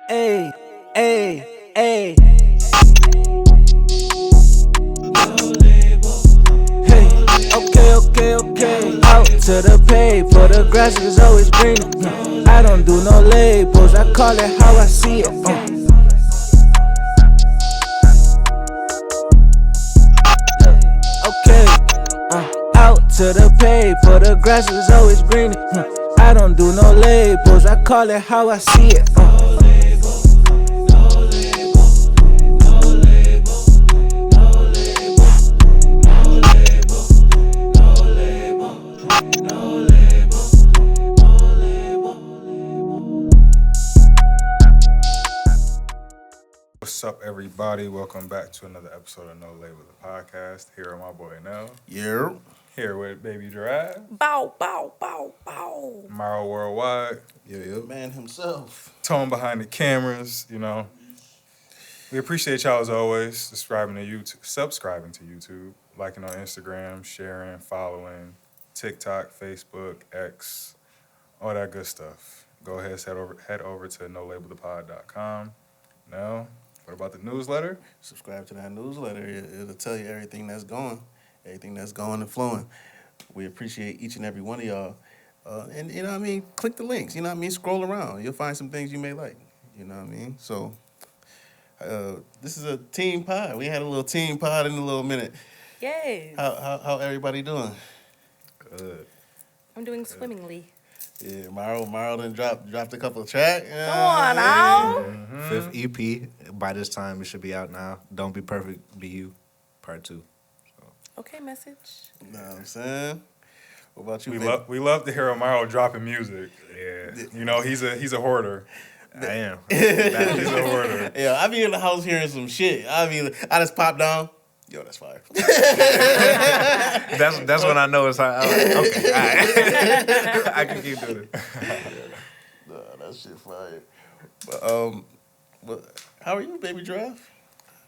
Hey, hey, hey. Hey, okay. Out to the paper, the grass is always greener. I don't do no labels, I call it how I see it. Okay, out to the paper, the grass is always greener. I don't do no labels, I call it how I see it. What's up, everybody? Welcome back to another episode of No Label, the podcast. Here are my boy Nell. Yeah. Here with Baby Giraffe, Bow. Mvrro Worldwide, Yeah. Man himself. Tone behind the cameras. We appreciate y'all as always. Subscribing to YouTube, liking on Instagram, sharing, following, TikTok, Facebook, X, all that good stuff. Go ahead, head over to nolabelthepod.com. Now, what about the newsletter? Subscribe to that newsletter. It'll tell you everything that's going and flowing. We appreciate each and every one of y'all. And you know what I mean? Click the links. You know what I mean? Scroll around. You'll find some things you may like. You know what I mean? So, this is a team pod. We had a little team pod in a little minute. Yes. How everybody doing? Good. I'm doing swimmingly. Yeah, Mvrro done dropped a couple of tracks. Come on now. Fifth EP. By this time, it should be out now. Don't Be Perfect, Be You, Part 2. Okay, message. You know what I'm saying? What about you, We love to hear Mvrro dropping music. Yeah. He's a hoarder. I am. He's a hoarder. Yeah, I be in the house hearing some shit. I just pop down. Yo, that's fire. That's when I know it's hot. Okay, all right. I can keep doing it. Nah, that shit fire. But how are you, Baby Giraffe?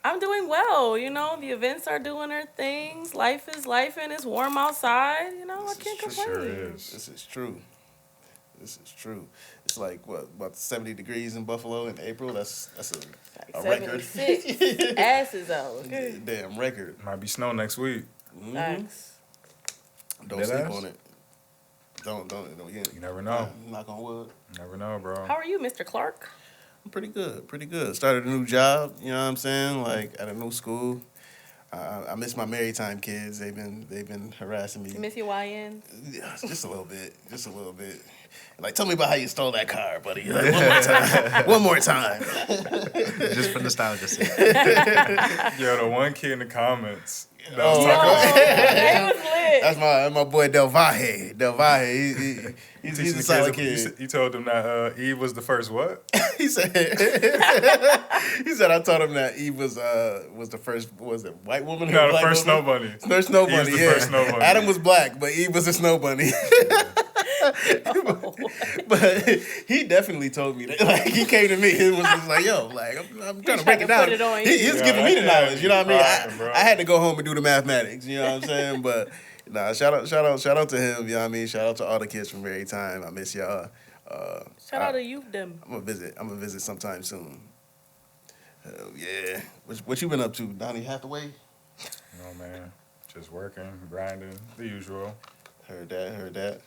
I'm doing well. The events are doing their things. Life is life and it's warm outside. I can't complain. Sure is. This is true. It's like about 70 degrees in Buffalo in April. That's a record. 76. Asses out. Okay. Damn record. Might be snow next week. Thanks. Don't Dead sleep ass? on it. Don't. You never know. Knock on wood. Never know, bro. How are you, Mr. Clark? I'm pretty good. Started a new job, you know what I'm saying? Like at a new school. I miss my married time kids. They've been harassing me. You miss your YN? Yeah, just a little bit. Like, tell me about how you stole that car, buddy. Like, one more time. Just for nostalgia's sake. Yo, the one kid in the comments that Oh, was Yo, talking they was lit. That's my boy Del Valle. He's teaching a the solid kids. kid. You told them that Eve was the first what? He said I told him that Eve was the first, was it white woman? or No, the black first woman? snow bunny. First snow Eve was bunny, the yeah. first snow bunny. Adam was black, but Eve was a snow bunny. But he definitely told me that. Like, he came to me and was just like, yo, like, I'm trying to break it down. put it on you. He was giving me the Yeah, knowledge, you know what I mean? right, bro. I had to go home and do the mathematics, you know what I'm saying? But nah, shout out to him, you know what I mean? Shout out to all the kids from Very Time. I miss y'all. Shout out to you, them. I'm gonna visit sometime soon. Hell yeah. What you been up to, Donnie Hathaway? Man. Just working, grinding, the usual. Heard that.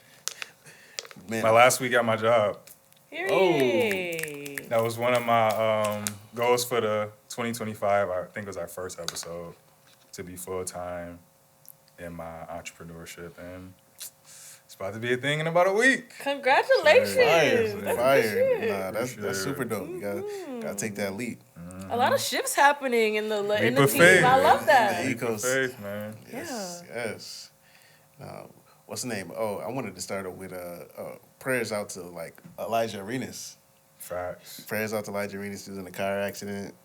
Man, My last week at my job. Period. That was one of my goals for the 2025. I think it was our first episode, to be full-time in my entrepreneurship. And it's about to be a thing in about a week. Congratulations. That's fire. good shit. Nah, that's Sure. super dope. You gotta take that leap. A lot of shifts happening in the Leap team. of faith. I love that. Leap of Faith, man. Yes. What's the name? Oh, I wanted to start off with prayers out to like Elijah Arenas. Facts. Prayers out to Elijah Arenas. He was in a car accident.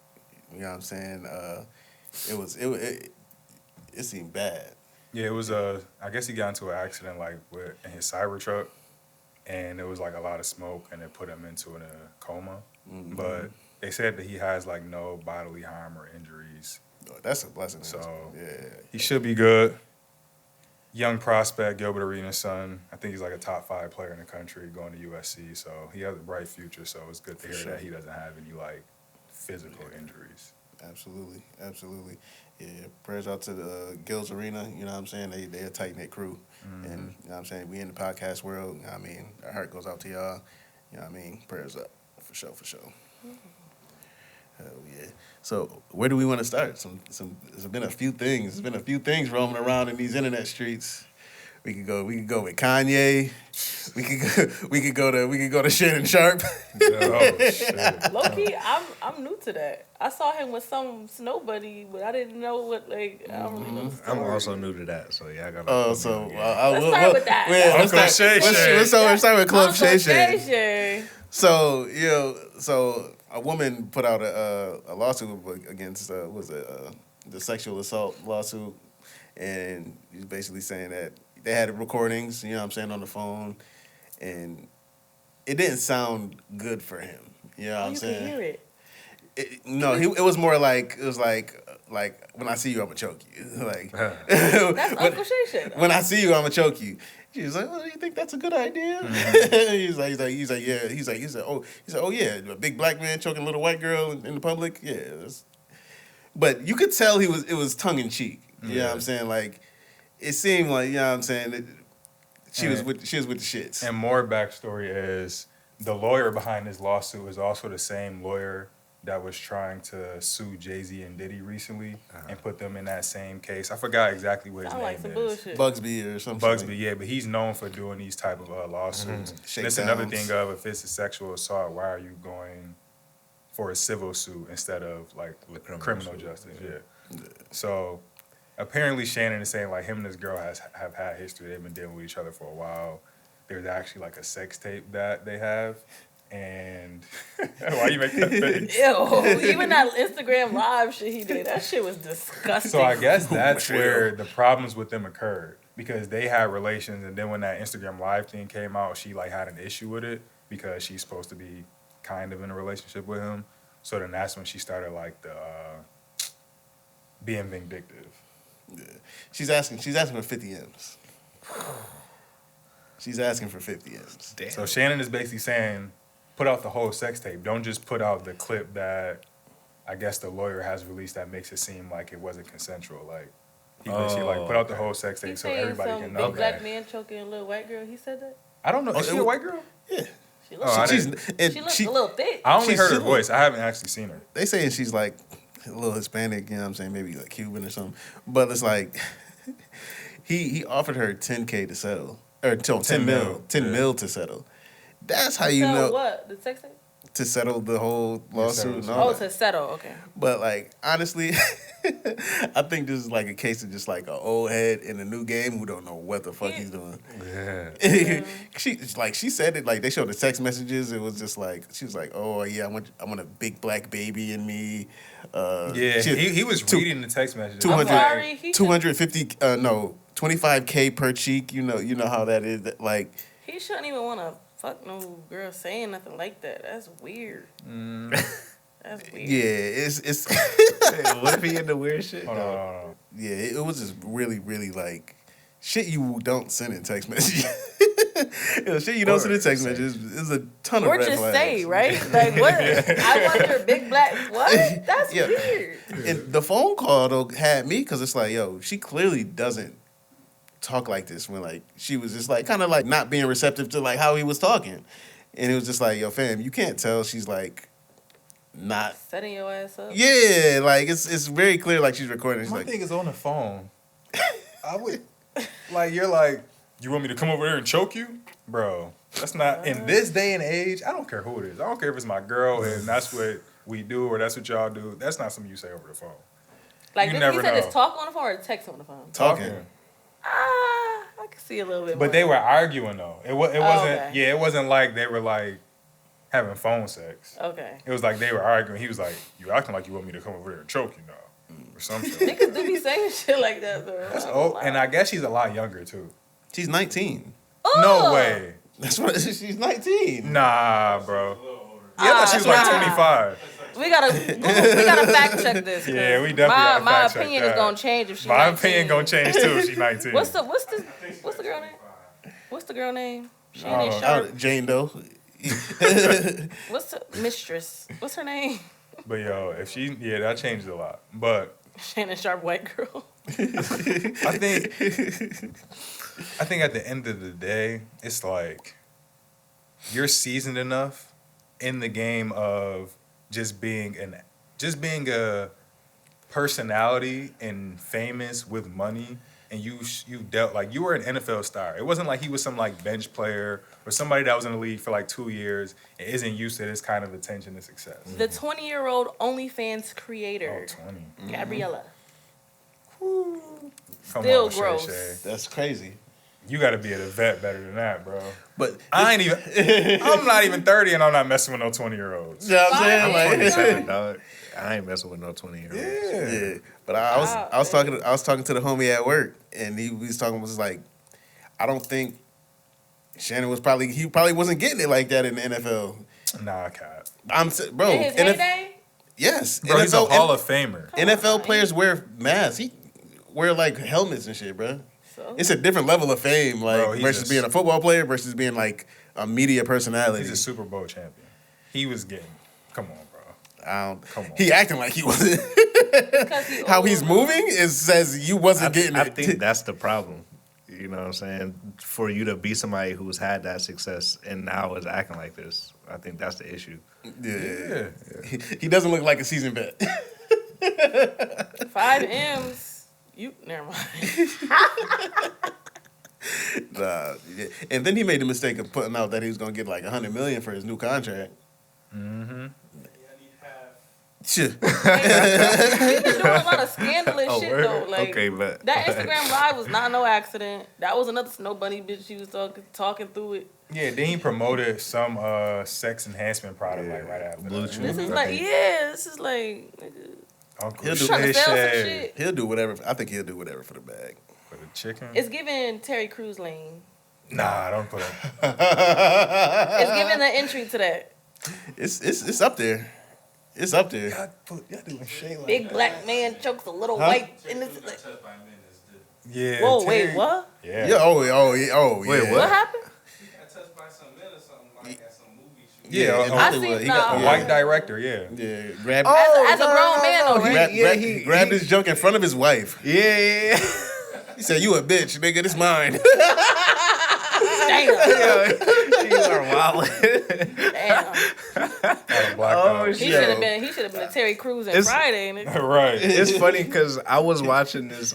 You know what I'm saying? It seemed bad. Yeah, it was I guess he got into an accident in his cyber truck, and there was like a lot of smoke, and it put him into a coma. Mm-hmm. But they said that he has like no bodily harm or injuries, Oh, that's a blessing. so yeah. he should be good. young prospect, Gilbert Arenas' son. I think he's like a top 5 player in the country going to USC. So he has a bright future. So it's good to hear that he doesn't have any like physical injuries. Absolutely, absolutely. Yeah, prayers out to the Gills Arena. You know what I'm saying? They're a tight knit crew, and you know what I'm saying. We in the podcast world. I mean, our heart goes out to y'all. You know what I mean? Prayers up for sure, for sure. Hell yeah. So where do we want to start? There's been a few things. There's been a few things roaming around in these internet streets. We could go with Kanye. We could go to Shannon Sharpe. Oh shit. Low key, I'm new to that. I saw him with some nobody, but I didn't know what like. I don't really know. The I'm story. also new to that, so yeah, I got. Let's start with that. Let's start with Club Shay Uncle Shay. Shay. So so a woman put out a lawsuit against the sexual assault lawsuit, and he's basically saying that they had recordings, you know what I'm saying, on the phone, and it didn't sound good for him. You know what I'm saying? You can hear it. It was more like it was like when I see you, I'ma choke you. Like That's Uncle Shay Shay. when I see you, I'ma choke you. She's like, "Oh, you think that's a good idea?" He's like, yeah. He's like, oh yeah, a big black man choking a little white girl in the public, yeah. But you could tell it was tongue in cheek. You know what I'm saying? Like, it seemed like, you know what I'm saying, she was with the shits. And more backstory is the lawyer behind this lawsuit is also the same lawyer that was trying to sue Jay-Z and Diddy recently and put them in that same case. I forgot exactly what his Sound name like some is. bullshit. Bugsby or something. Bugsby, yeah, but he's known for doing these type of lawsuits. And it's another thing of, if it's a sexual assault, why are you going for a civil suit instead of like criminal justice? Yeah. So apparently Shannon is saying like him and this girl have had history. They've been dealing with each other for a while. There's actually like a sex tape that they have. And why you make that face? Ew, even that Instagram live shit he did, that shit was disgusting. So I guess that's where the problems with them occurred, because they had relations, and then when that Instagram live thing came out, she like had an issue with it because she's supposed to be kind of in a relationship with him. So then that's when she started like the being vindictive. Yeah. She's asking for 50 M's. She's asking for 50 M's. Damn. So Shannon is basically saying, put out the whole sex tape. Don't just put out the clip that I guess the lawyer has released that makes it seem like it wasn't consensual. Like, he basically like put out the whole sex tape He's so saying everybody some can know. big black man choking a little white girl. He said that. I don't know. Is she a white girl? Yeah. She looks, I She's, didn't- and she looks she, a little thick. I only She's heard her civil. voice. I haven't actually seen her. they saying she's like a little Hispanic, you know what I'm saying, maybe like Cuban or something. But it's like he offered her $10K to settle. Or 10 mil to settle. That's how you So know what? The sex tape? to settle the whole lawsuit and all Oh, that. to settle. Okay. But like honestly, I think this is like a case of just like an old head in a new game who don't know what the fuck he's doing. Yeah. She said it like they showed the text messages. It was just like she was like, oh yeah, I want a big black baby in me. Yeah, he was reading the text messages. 25K per cheek. You know how that is. Like He shouldn't even want to fuck no girl saying nothing like that. That's weird. That's weird. yeah, it's What if he into weird shit? Hold on. yeah, it was just really like shit you don't send in text messages. Shit you don't send in text messages is a ton of Or red just flags. say, right? Like, what? I want your big black. What? That's Yeah. weird. And the phone call though had me because it's like, yo, she clearly doesn't talk like this when like she was just like kind of like not being receptive to like how he was talking, and it was just like, yo, fam, you can't tell she's like not. Setting your ass up. Yeah, like it's very clear like she's recording. She's My like, thing is on the phone. I would like you're like, you want me to come over there and choke you, bro? That's not in this day and age. I don't care who it is. I don't care if it's my girl and that's what we do or that's what y'all do. That's not something you say over the phone. Like, You he never said know. it's talk on the phone or text on the phone? talking. I can see a little bit more. But they were arguing though. It wasn't. okay. Yeah, it wasn't like they were like having phone sex. Okay. It was like they were arguing. He was like, "You acting like you want me to come over there and choke you now," or some shit. Niggas do be saying shit like that, though. That's old, and I guess she's a lot younger too. She's 19. No way. That's what she's 19. Nah, bro. Yeah, I thought she was like nah. 25. we gotta fact check this. 'cause Yeah, we definitely gotta my fact check opinion that. is gonna change if she's My 19. opinion gonna change too if she's 19. What's the girl name? What's the girl name? Shannon know. Sharpe. Jane Doe. What's the mistress? What's her name? But yo, if she, yeah, that changed a lot. But Shannon Sharpe, white girl. I think at the end of the day, it's like you're seasoned enough in the game of just being a personality and famous with money, and you dealt like you were an NFL star. It wasn't like he was some like bench player or somebody that was in the league for like 2 years and isn't used to this kind of attention and success. The 20-year-old OnlyFans creator, 20. Gabriella. Come Still on, Shay gross. Shay. That's crazy. You got to be at a vet better than that, bro. But I'm not even 30 and I'm not messing with no 20-year-olds. you know what I'm I'm saying? Like, 27, dog. I ain't messing with no 20-year-olds. yeah. But I was talking to the homie at work, and he was like, I don't think Shannon he probably wasn't getting it like that in the NFL. Nah, Cat. Bro, In his heyday? yes, Bro, he's a Hall of Famer. NFL players wear masks. He wear like helmets and shit, bro. So? It's a different level of fame, like Bro, he's versus being a football player versus being like a media personality. He's a Super Bowl champion. He was getting. Come on, bro. Come on. He acting like he wasn't. He How he's old. moving says you wasn't getting I it. think that's the problem. You know what I'm saying? For you to be somebody who's had that success and now is acting like this, I think that's the issue. Yeah. He doesn't look like a seasoned vet. 5 M's. You never mind. Nah, yeah. And then he made the mistake of putting out that he was gonna get like $100 million for his new contract. Mm-hmm. Shit. He's been doing a lot of scandalous shit word? though. Like Okay, but that Instagram live was not no accident. That was another Snow Bunny bitch. She was talking through it. Yeah, then he promoted some sex enhancement product like right after Blue that. Chew. This is I like, think. this is like, nigga, Uncle He'll do- trying to Shay sell some Shay shit. He'll do whatever. I think he'll do whatever for the bag. for the chicken. It's giving Terry Crews lane. Nah, don't put it. It's giving the entry to that. It's up there. It's up there. Y'all doing Shay like Big black man chokes a little white in this. Like, Yeah. whoa, Terry- wait, what? Yeah. Yeah. Oh. Wait, yeah. What happened? touched by some men or something like at some movie shoot. Yeah, in a- I Hollywood. seen He got A nah. white director, yeah. Yeah. Grabbed. As a grown man, though, right? Grabbed his junk in front of his wife. Yeah. He said, "You a bitch, nigga. This mine." Damn. You are wild. Damn. Got a black Oh, dog. shit. He should have been a Terry Crews and It's- Friday. Nigga. Right. It's funny because I was watching this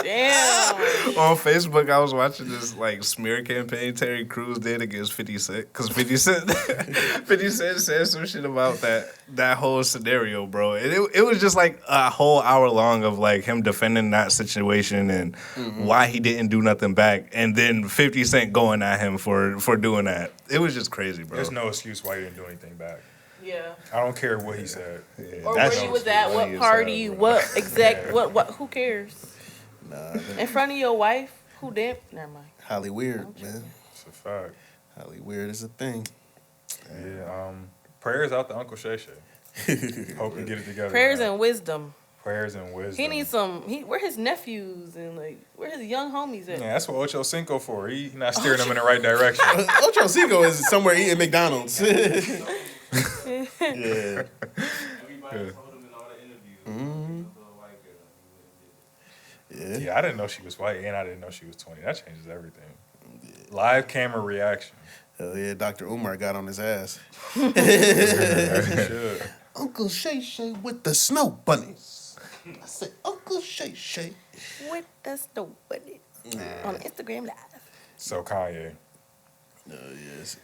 Damn. on Facebook. I was watching this like smear campaign Terry Crews did against 50 Cent because 50 Cent said some shit about that whole scenario, bro. And it was just like a whole hour long of like him defending that situation and why he didn't do nothing back, and then 50 Cent going at him for doing that. It was just crazy, bro. There's no excuse why he didn't do anything back. Yeah. I don't care what he said. Or That's where you was at, funny what as party, hell, bro. what exact, what, who cares? Nah, In front of your wife? Who damn? Never mind. Holly weird, man. It's a fact. Holly weird is a thing. Yeah. Prayers out to Uncle Shay Shay. Hope you get it together. Prayers man. and wisdom. Prayers and wisdom. He needs some. Where his nephews and like where his young homies at? Yeah, that's what Ocho Cinco for. He not steering them in the right direction. Ocho Cinco is somewhere eating McDonald's. Yeah. Everybody told him in all the interviews. Mhm. Little white girl, he wouldn't get it. Yeah. Yeah, I didn't know she was white, and I didn't know she was 20. That changes everything. Live camera reaction. Hell yeah, Dr. Umar got on his ass. As he should. Uncle Shay Shay with the snow bunnies. I said, Uncle Shay Shay. With the snow bunny on Instagram Live. So Kanye, Yes.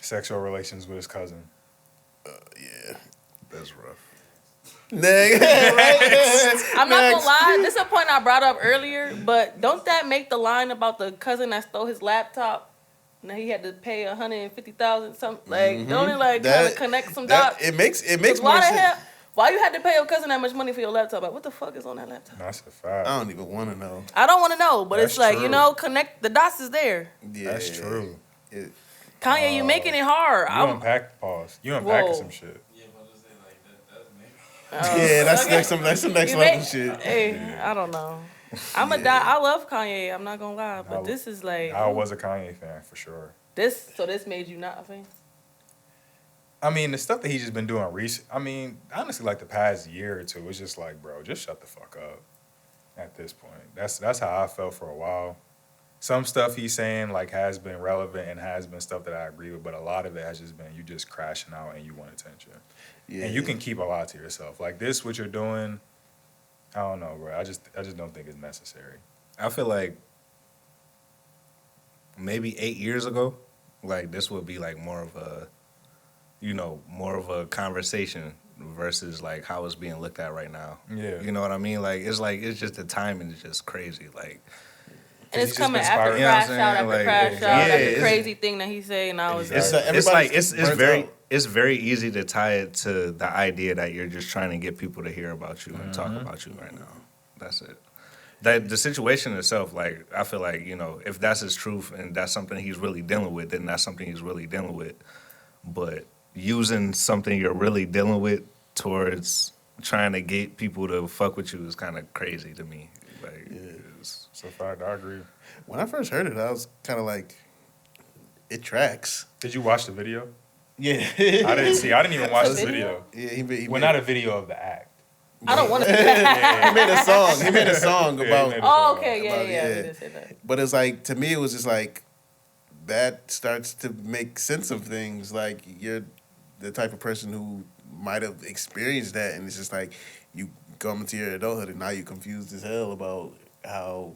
sexual relations with his cousin. Yeah. That's rough. Nigga. I'm not gonna lie. This is a point I brought up earlier, but don't that make the line about the cousin that stole his laptop? Now he had to pay $150,000. Something like don't it like kind of connect some dots? It makes Why more the sense. hell? Why you had to pay your cousin that much money for your laptop? Like, what the fuck is on that laptop? That's a fact. I don't even want to know. I don't want to know, but That's it's like, true. you know, connect the dots is there. Yeah, That's true. It, Kanye, you making it hard. You unpacked, pause. You unpacked Whoa. some shit. Yeah, Yeah, that's some next level shit. Hey, I don't know. I love Kanye. I'm not gonna lie, but this is like I was a Kanye fan for sure. this. So this made you not a fan? I mean, the stuff that he's just been doing recent. I mean, honestly, like the past year or two, it's just like, bro, just shut the fuck up. At this point, that's how I felt for a while. Some stuff he's saying like has been relevant and has been stuff that I agree with, but a lot of it has just been you just crashing out and you want attention. Yeah. And you can keep a lot to yourself. Like this, what you're doing, I don't know, bro. I just don't think it's necessary. I feel like maybe 8 years ago, like this would be like more of a conversation versus like how it's being looked at right now. Yeah. You know what I mean? Like it's just the timing is just crazy. Like and it's he's coming just after been crash inspiring. out after Like, crash exactly. out Yeah, after crazy thing that he said, and I was it's very easy to tie it to the idea that you're just trying to get people to hear about you and talk about you right now. That's it. That the situation itself, like I feel like if that's his truth and that's something he's really dealing with, then that's something he's really dealing with. But using something you're really dealing with towards trying to get people to fuck with you is kind of crazy to me. Like, It's a fact. I agree. When I first heard it, I was kind of like, it tracks. Did you watch the video? Yeah. I didn't even watch the video. Yeah, he Not a video of the act. I don't want to. He made a song. He made a song about. Oh, okay, yeah. Yeah. We did say that. But it's like, to me, it was just like, that starts to make sense of things. Like, you're the type of person who might have experienced that, and it's just like, you come into your adulthood, and now you're confused as hell about how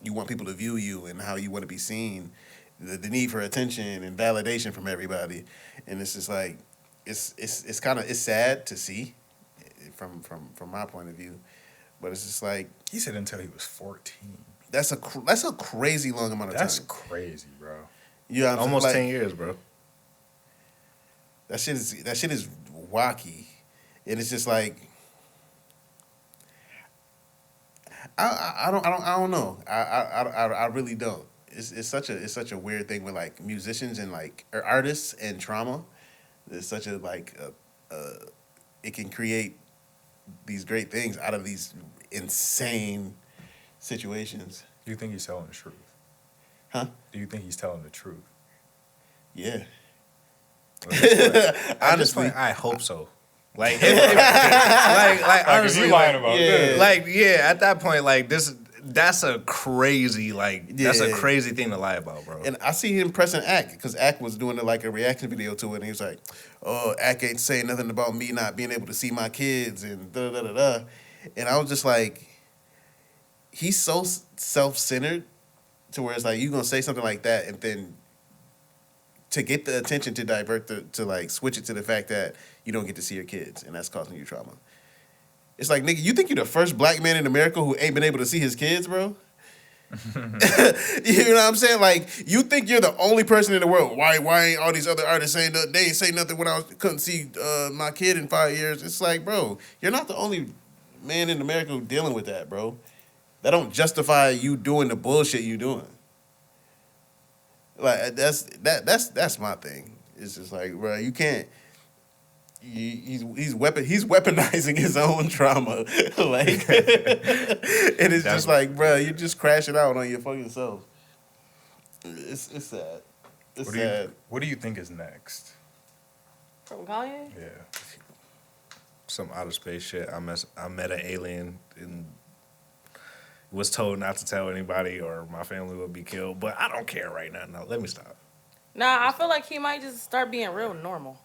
you want people to view you and how you want to be seen, the need for attention and validation from everybody. And it's just like, it's sad to see from my point of view. But it's just like, He said until he was 14. that's a crazy long amount of time. That's crazy, bro. Yeah, almost like, 10 years, bro. That shit is wacky, and it's just like, I don't know. I really don't. It's such a weird thing with like musicians and like or artists and trauma. It's such a like it can create these great things out of these insane situations. Do you think he's telling the truth? Huh? Do you think he's telling the truth? Yeah. Honestly, I hope so. Like, like honestly, you lying about this. Like, at that point, like that's a crazy, that's a crazy thing to lie about, bro. And I see him pressing Ack, because Ack was doing like a reaction video to it, and he was like, "Oh, Ack ain't saying nothing about me not being able to see my kids," and da da da da. And I was just like, he's so self-centered to where it's like, you gonna say something like that, and then to get the attention to divert to like switch it to the fact that you don't get to see your kids, and that's causing you trauma. It's like, nigga, you think you're the first black man in America who ain't been able to see his kids, bro? You know what I'm saying? Like, you think you're the only person in the world. Why ain't all these other artists saying that? They ain't say nothing when I couldn't see my kid in 5 years. It's like, bro, you're not the only man in America who's dealing with that, bro. That don't justify you doing the bullshit you doing. Like, that's my thing. It's just like, bro, you can't. He's weaponizing his own trauma, like, and it's just like, bro, you're just crashing out on your fucking self. It's sad. It's sad. What do you think is next? From Kanye? Yeah. Some outer space shit. I met an alien and was told not to tell anybody or my family would be killed. But I don't care right now. No, let me stop. Nah, I feel like he might just start being real normal.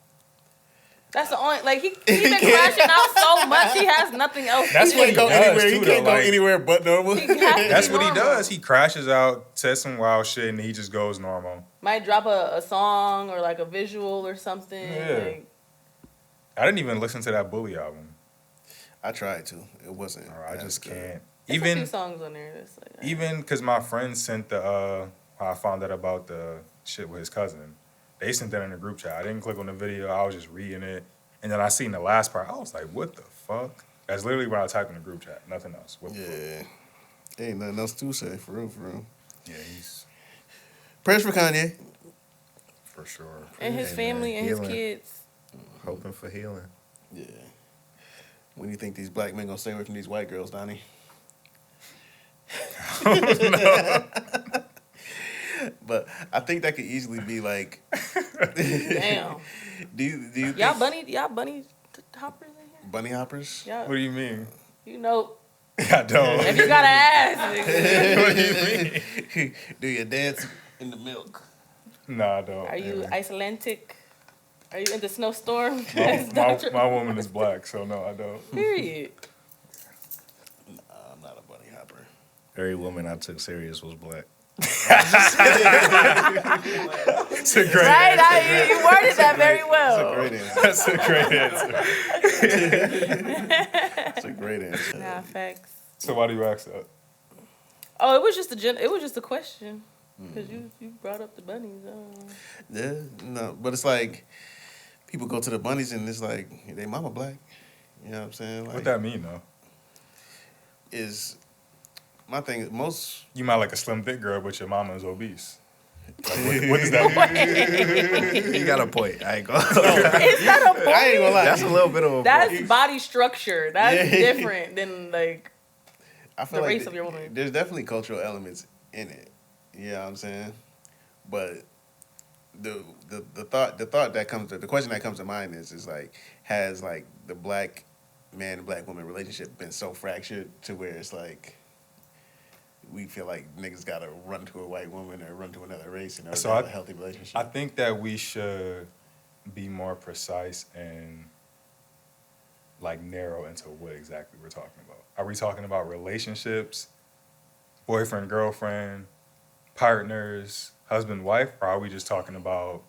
That's the only, like, he's been crashing out so much, he has nothing else. That's to what do. he does, He too, can't though, go like- anywhere but normal. That's what he normal. does. He crashes out, says some wild shit, and he just goes normal. Might drop a song or like a visual or something. Yeah. Like, I didn't even listen to that Bully album. I tried to. It wasn't. Or I just can't. there's a few Even songs on there that's like that. even because my friend sent how I found out about the shit with his cousin. They sent that in the group chat. I didn't click on the video. I was just reading it. And then I seen the last part. I was like, what the fuck? That's literally what I typed in the group chat. Nothing else. What the fuck? Yeah. Ain't nothing else to say, for real. Yeah, he's Prayers for Kanye. for sure. And his Hey, family man, and his healing. kids. Hoping for healing. Yeah. When you think these black men gonna stay away from these white girls, Donnie? But I think that could easily be like. Damn. Do you Y'all think bunny hoppers in here? bunny hoppers? Y'all, What do you mean? you know, I don't. if you gotta ask, nigga. What do you mean? Do you dance in the milk? No, I don't. Are you Yeah. Icelandic? Are you into snowstorm? My woman is black, so no, I don't. Period. I'm not a bunny hopper. Every woman I took serious was black. It's a great Right? answer. You worded that very well. Great answer. That's a great answer. That's a great answer. Nah, facts. So why do you ask that? Oh, it was just a question. Because you brought up the bunnies. Yeah, no, but it's like people go to the bunnies and it's like they mama black. You know what I'm saying? Like, What that mean though? is my thing. Is most You might like a slim thick girl, but your mama is obese. Like, what does that mean? You got a point. I ain't gonna. Is that a I ain't gonna lie. That's a little bit of a point. That's body structure. That's Yeah. different than like I feel the like race of your woman. There's definitely cultural elements in it. You know what I'm saying? But the question that comes to mind is like, has like the black man and black woman relationship been so fractured to where it's like we feel like niggas gotta run to a white woman or run to another race in order So to have a healthy relationship? I think that we should be more precise and like narrow into what exactly we're talking about. Are we talking about relationships, boyfriend, girlfriend, partners, husband, wife, or are we just talking about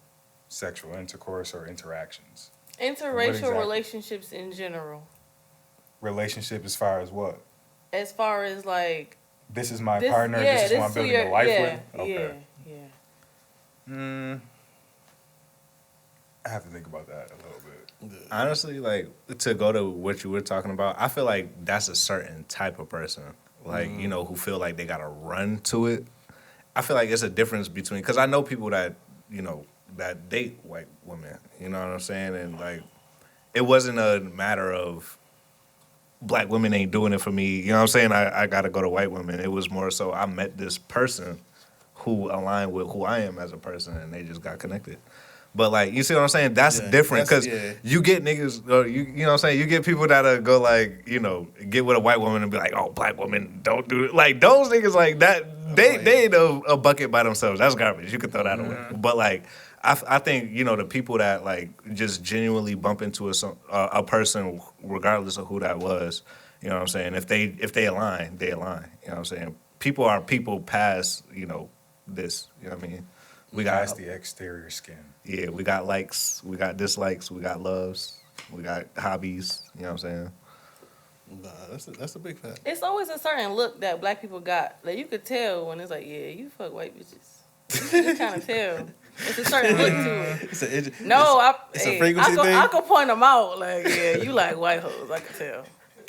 sexual intercourse or interactions? Interracial exactly? relationships in general. Relationship as far as what? As far as like This is my this, partner, yeah, this is who I'm who building you're- a life yeah, with? Okay. Yeah. I have to think about that a little bit. Honestly, like, to go to what you were talking about, I feel like that's a certain type of person, like, you know, who feel like they gotta run to it. I feel like it's a difference between, because I know people that, you know, that date white women, you know what I'm saying? And, like, it wasn't a matter of black women ain't doing it for me, you know what I'm saying? I gotta go to white women. It was more so I met this person who aligned with who I am as a person, and they just got connected. But, like, you see what I'm saying? That's Yeah, different, because yeah. you get niggas, or you know what I'm saying? You get people that'll go, like, you know, get with a white woman and be like, oh, black women don't do it. Like, those niggas, like, that, they ain't a bucket by themselves. That's garbage. You can throw that away. But, like, I think, you know, the people that, like, just genuinely bump into a person, regardless of who that was, you know what I'm saying? If they align, they align. You know what I'm saying? People are people past, you know, this. You know what I mean? We That's got the exterior skin. Yeah, we got likes, we got dislikes, we got loves, we got hobbies. You know what I'm saying? Nah, that's a big fact. It's always a certain look that black people got. Like you could tell when it's like, yeah, you fuck white bitches. You kind of tell. It's a certain look to it. It's a frequency thing? I could point them out. Like, yeah, you like white hoes. I can tell.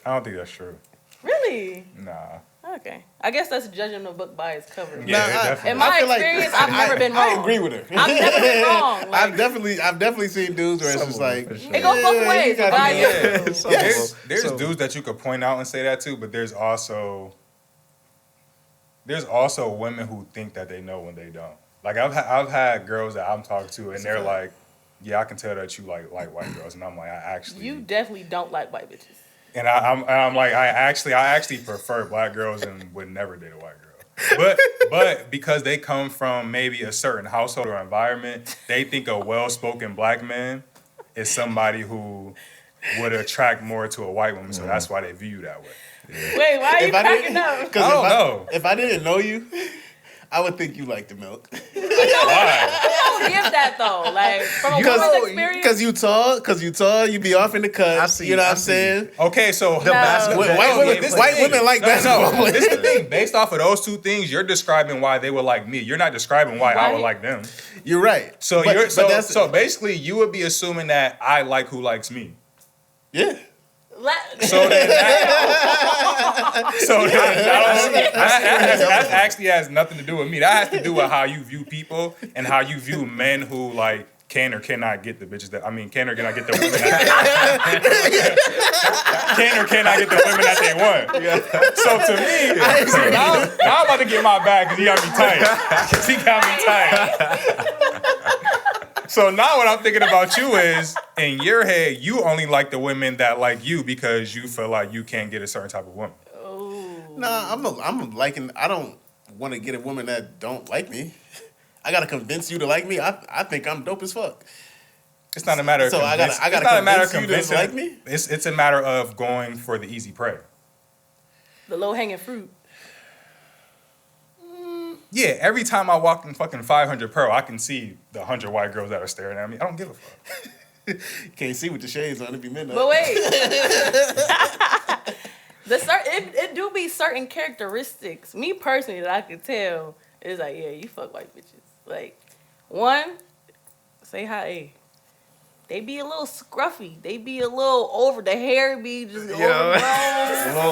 I don't think that's true. Really? Nah. Okay. I guess that's judging the book by its cover. Yeah, Nah, definitely. In my I feel like- experience, I've never been wrong. I agree with her. I've never been wrong. Like, I've definitely seen dudes where it's just like for sure. it goes both yeah, ways. you gotta By be- you. There's dudes that you could point out and say that to, but there's also women who think that they know when they don't. Like I've had girls that I'm talking to and they're like, yeah, I can tell that you like white girls, and I'm like, I actually You definitely don't like white bitches. and I'm like, I actually prefer black girls and would never date a white girl. But because they come from maybe a certain household or environment, they think a well-spoken black man is somebody who would attract more to a white woman, so that's why they view you that way. Wait, why are you If I cracking didn't, up? because I don't know. if I didn't know you, I would think you like the milk. Why? I don't give that though. Like from a woman's experience. Because you tall, you be off in the cut. I see, you know what I I'm see. saying? Okay, so The basketball White women like basketball players. This is the thing. Based off of those two things, you're describing why they would like me. You're not describing why I would like them. You're right. So But that's so basically, you would be assuming that I like who likes me. yeah. So then that actually has nothing to do with me. That has to do with how you view people and how you view men who like can or cannot get the bitches that, I mean, can or cannot get the women that can or cannot get the women that they want. So to me, now I'm about to get my bag because he got me tight. Because he got me tight. So now what I'm thinking about you is, in your head, you only like the women that like you because you feel like you can't get a certain type of woman. Nah, I'm liking. I don't want to get a woman that don't like me. I gotta convince you to like me. I think I'm dope as fuck. It's not a matter of So I gotta it's not a matter of convince you to like me. It's a matter of going for the easy prey. The low hanging fruit. Yeah, every time I walk in fucking 500 Pro, I can see the 100 white girls that are staring at me. I don't give a fuck. Can't see with the shades on. It be midnight. But wait. It do be certain characteristics. Me personally, that I could tell is like, yeah, you fuck white bitches. Like, one, say hi. They be a little scruffy. They be a little over. The hair be just overgrown.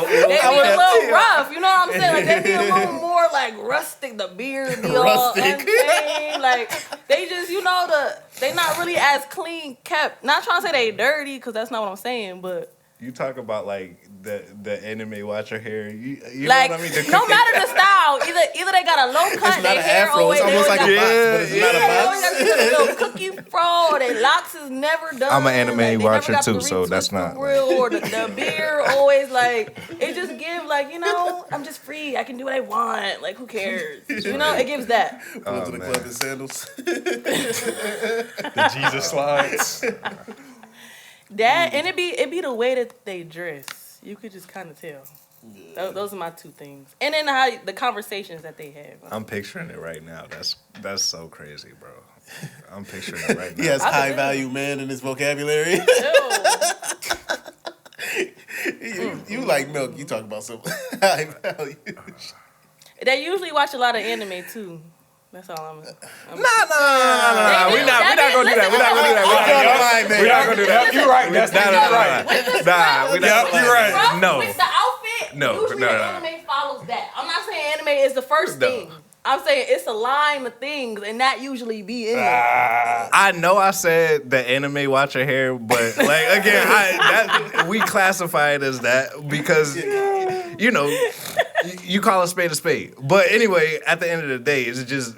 They be a little rough. You know what I'm saying? Like, they be a little more like rustic. The beard be all untamed. Like, they just, they not really as clean kept. Not trying to say they dirty, because that's not what I'm saying, but. You talk about like the anime watcher hair. You like, know what I mean? No matter the style, either they got a low cut, their hair afro. always It's almost like a box, but it's not a they box. always got this little cookie fro, or their locks is never done. I'm an anime like, watcher too, so that's not real. Or the beard always like it just give like I'm just free. I can do what I want. Like who cares? It gives that. Going to the club in sandals. The Jesus slides. That and it be the way that they dress. You could just kind of tell. Yeah. Those are my two things. And then the conversations that they have. I'm picturing it right now. That's so crazy, bro. I'm picturing it right now. He has high value man in his vocabulary. You like milk. You talk about some high value. They usually watch a lot of anime too. That's all I'm. No. We're not gonna do that. We're not gonna do that. You're right. That's right. You're right. No. With the outfit, usually the anime follows that. I'm not saying anime is the first thing. I'm saying it's a line of things, and that usually be in there. I know I said the anime watcher hair, but like again, we classify it as that because you call a spade. But anyway, at the end of the day, it's just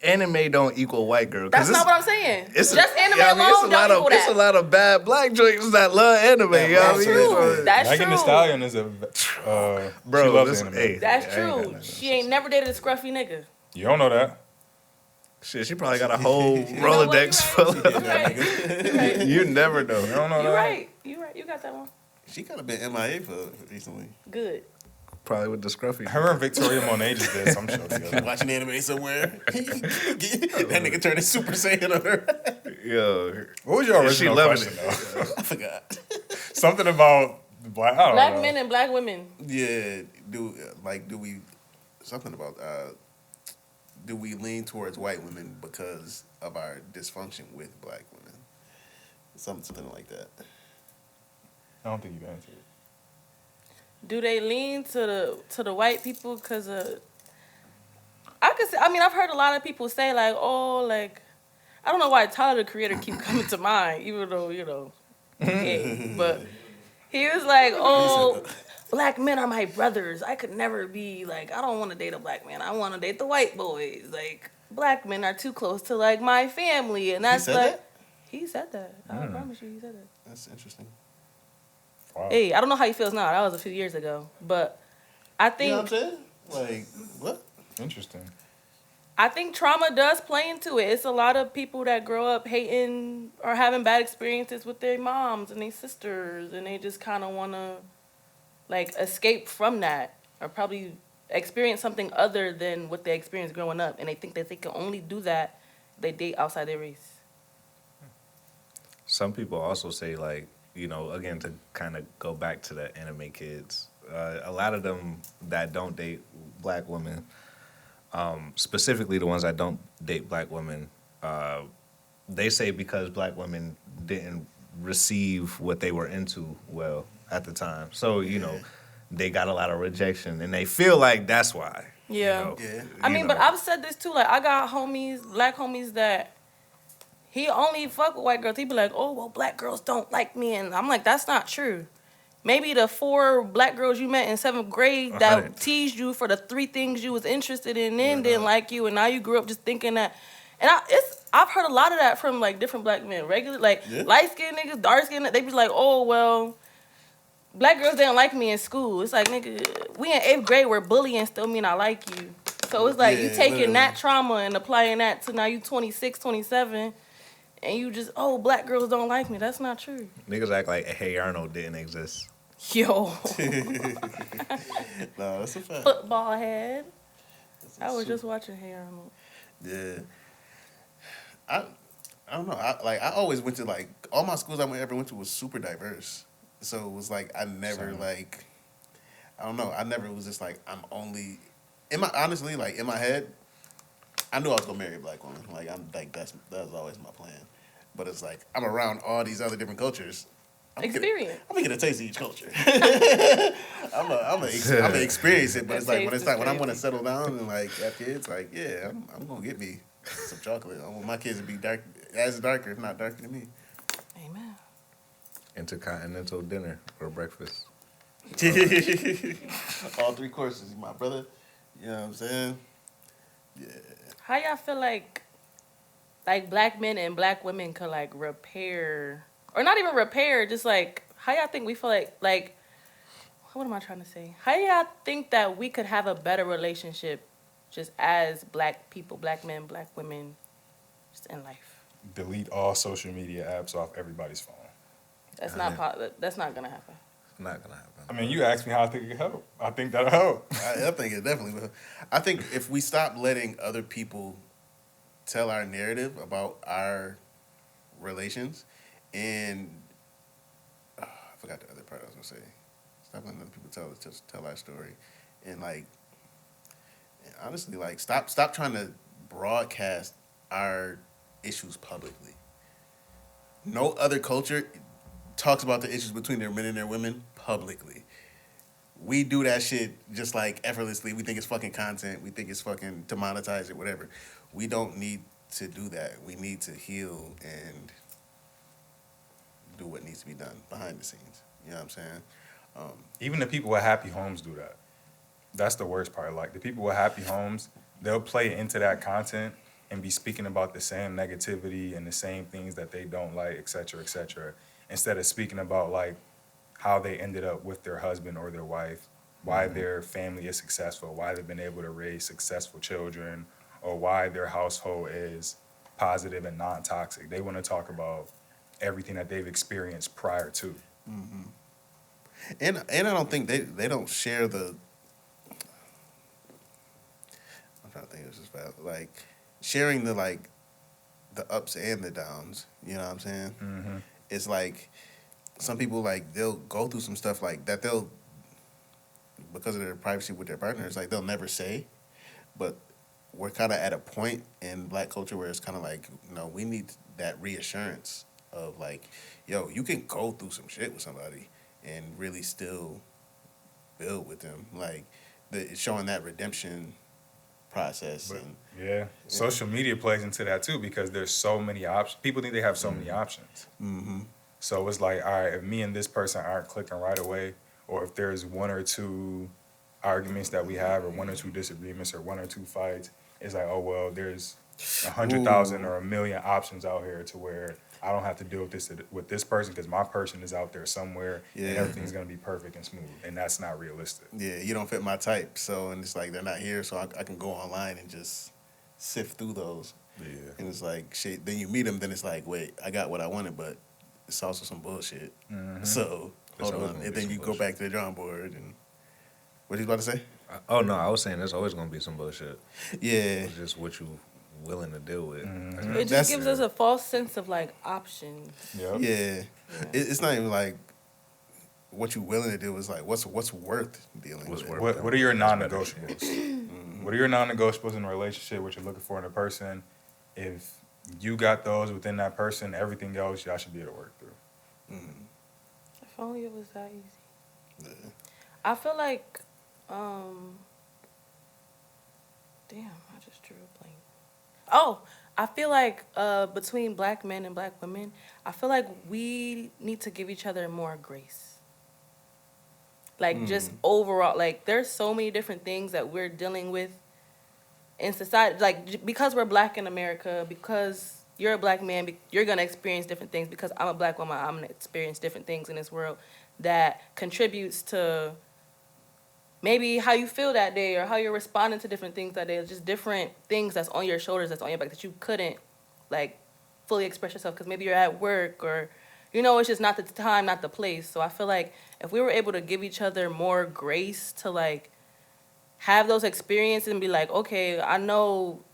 anime don't equal white girl. That's not what I'm saying. It's just anime alone don't equal that. It's a lot of bad black joints that love anime. That's true. That's Megan true. Thee Stallion is a bro. She loves anime. Hey, that's true. She ain't never dated a scruffy nigga. You don't know that. Shit, she probably got a whole Rolodex full of niggas. You never know. You don't know that. You right. You got that one. She could have been MIA for recently. Good. Probably with the scruffy. Her and Victoria Monet just did some show together. Watching anime somewhere. That nigga turned his Super Saiyan on her. Yo, What was your she original loving question, though? I forgot. Something about black. I don't Black know. men and black women. Yeah. Do we something about do we lean towards white women because of our dysfunction with black women? Something like that. I don't think you answered it. Do they lean to the white people because of? I've heard a lot of people say like, oh, like, I don't know why Tyler the Creator keep coming to mind, even though gay, but he was like, oh, black men are my brothers. I could never be like, I don't want to date a black man. I want to date the white boys. Like, black men are too close to like my family, and that's he said that. I promise you, he said that. That's interesting. Wow. Hey, I don't know how he feels now. That was a few years ago, but I think. You know what I'm saying? Like, what? Interesting. I think trauma does play into it. It's a lot of people that grow up hating or having bad experiences with their moms and their sisters, and they just kind of want to, like, escape from that or probably experience something other than what they experienced growing up, and they think that they can only do that if they date outside their race. Some people also say, like, again, to kind of go back to the anime kids, a lot of them that don't date black women, specifically the ones that don't date black women, they say because black women didn't receive what they were into well at the time. So, they got a lot of rejection, and they feel like that's why. Yeah. I mean, but I've said this too. Like, I got black homies that he only fuck with white girls. He be like, oh, well, black girls don't like me. And I'm like, that's not true. Maybe the 4 black girls you met in 7th grade that 100. teased you for the 3 things you was interested in then didn't like you, and now you grew up just thinking that. And I've heard a lot of that from like different black men, regular like light skinned niggas, dark skinned. They be like, oh well, black girls didn't like me in school. It's like, nigga, we in 8th grade where bullying still mean I like you. So it's like you taking that trauma and applying that to now you 26, 27, and you just, oh, black girls don't like me. That's not true. Niggas act like Hey Arnold didn't exist. Yo. No, that's a fact. Football head. I was just watching Hey Arnold. Yeah. I don't know. I always went to like all my schools I ever went to was super diverse. So it was like I never like I don't know. I never was just like I'm only honestly like in my head I knew I was gonna marry a black woman. Like I'm like that was always my plan. But it's like I'm around all these other different cultures. I'm gonna get a taste of each culture. I'm gonna experience it, but it's like when it's like when I want to settle down and like have kids, like yeah, I'm gonna get me some chocolate. I want my kids to be darker, if not darker than me. Amen. Intercontinental dinner for breakfast. All 3 courses, my brother. You know what I'm saying? Yeah. How y'all feel like black men and black women could like repair, or not even repair, just like how y'all think we feel like what am I trying to say? How y'all think that we could have a better relationship just as black people, black men, black women, just in life? Delete all social media apps off everybody's phone. That's not gonna happen. Not gonna happen. I mean, you asked me how I think it could help. I think that'll help. I think it definitely will. I think if we stop letting other people tell our narrative about our relations, and I forgot the other part I was gonna say. Stop letting other people tell our story, and like honestly, like stop trying to broadcast our issues publicly. No other culture talks about the issues between their men and their women publicly. We do that shit just like effortlessly. We think it's fucking content. We think it's fucking to monetize it, whatever. We don't need to do that. We need to heal and do what needs to be done behind the scenes. You know what I'm saying? Even the people with happy homes do that. That's the worst part. Like the people with happy homes, they'll play into that content and be speaking about the same negativity and the same things that they don't like, et cetera, instead of speaking about like how they ended up with their husband or their wife, why their family is successful, why they've been able to raise successful children, or why their household is positive and non-toxic. They want to talk about everything that they've experienced prior to. Mm-hmm. And I don't think they don't share the. I'm trying to think of this fast. Like sharing the like the ups and the downs. You know what I'm saying? Mm-hmm. It's like some people like they'll go through some stuff like that they'll because of their privacy with their partners like they'll never say, but we're kind of at a point in black culture where it's kind of like we need that reassurance of like yo you can go through some shit with somebody and really still build with them like showing that redemption process. But, social media plays into that too because there's so many options. People think they have so many options. Mm-hmm. So it's like, all right, if me and this person aren't clicking right away, or if there's 1 or 2 arguments that we have, or 1 or 2 disagreements, or 1 or 2 fights, it's like, oh well, there's 100,000 or 1 million options out here to where I don't have to deal with this person because my person is out there somewhere and everything's gonna be perfect and smooth, and that's not realistic. Yeah, you don't fit my type, so and it's like they're not here, so I can go online and just sift through those. Yeah, and it's like shit. Then you meet them, then it's like, wait, I got what I wanted, but it's also some bullshit. Mm-hmm. So hold on, and then you go back to the drawing board. And what are you about to say? Oh no, I was saying there's always gonna be some bullshit. Yeah, it's just what you willing to deal with. Mm-hmm. It just gives us a false sense of like options. Yep. Yeah, it's not even like what you willing to do. It's like what's worth dealing with. What are your non-negotiables? Mm-hmm. What are your non-negotiables in a relationship? What you're looking for in a person? If you got those within that person, everything else y'all should be able to work through. Mm-hmm. If only it was that easy. Yeah. I feel like, damn, I just drew a blank. Oh, I feel like between black men and black women, I feel like we need to give each other more grace. Like just overall, like there's so many different things that we're dealing with in society. Like because we're black in America, because you're a black man, you're gonna experience different things. Because I'm a black woman, I'm gonna experience different things in this world that contributes to maybe how you feel that day or how you're responding to different things that day. It's just different things that's on your shoulders, that's on your back that you couldn't like fully express yourself because maybe you're at work or it's just not the time, not the place. So I feel like if we were able to give each other more grace to like have those experiences and be like, okay, I know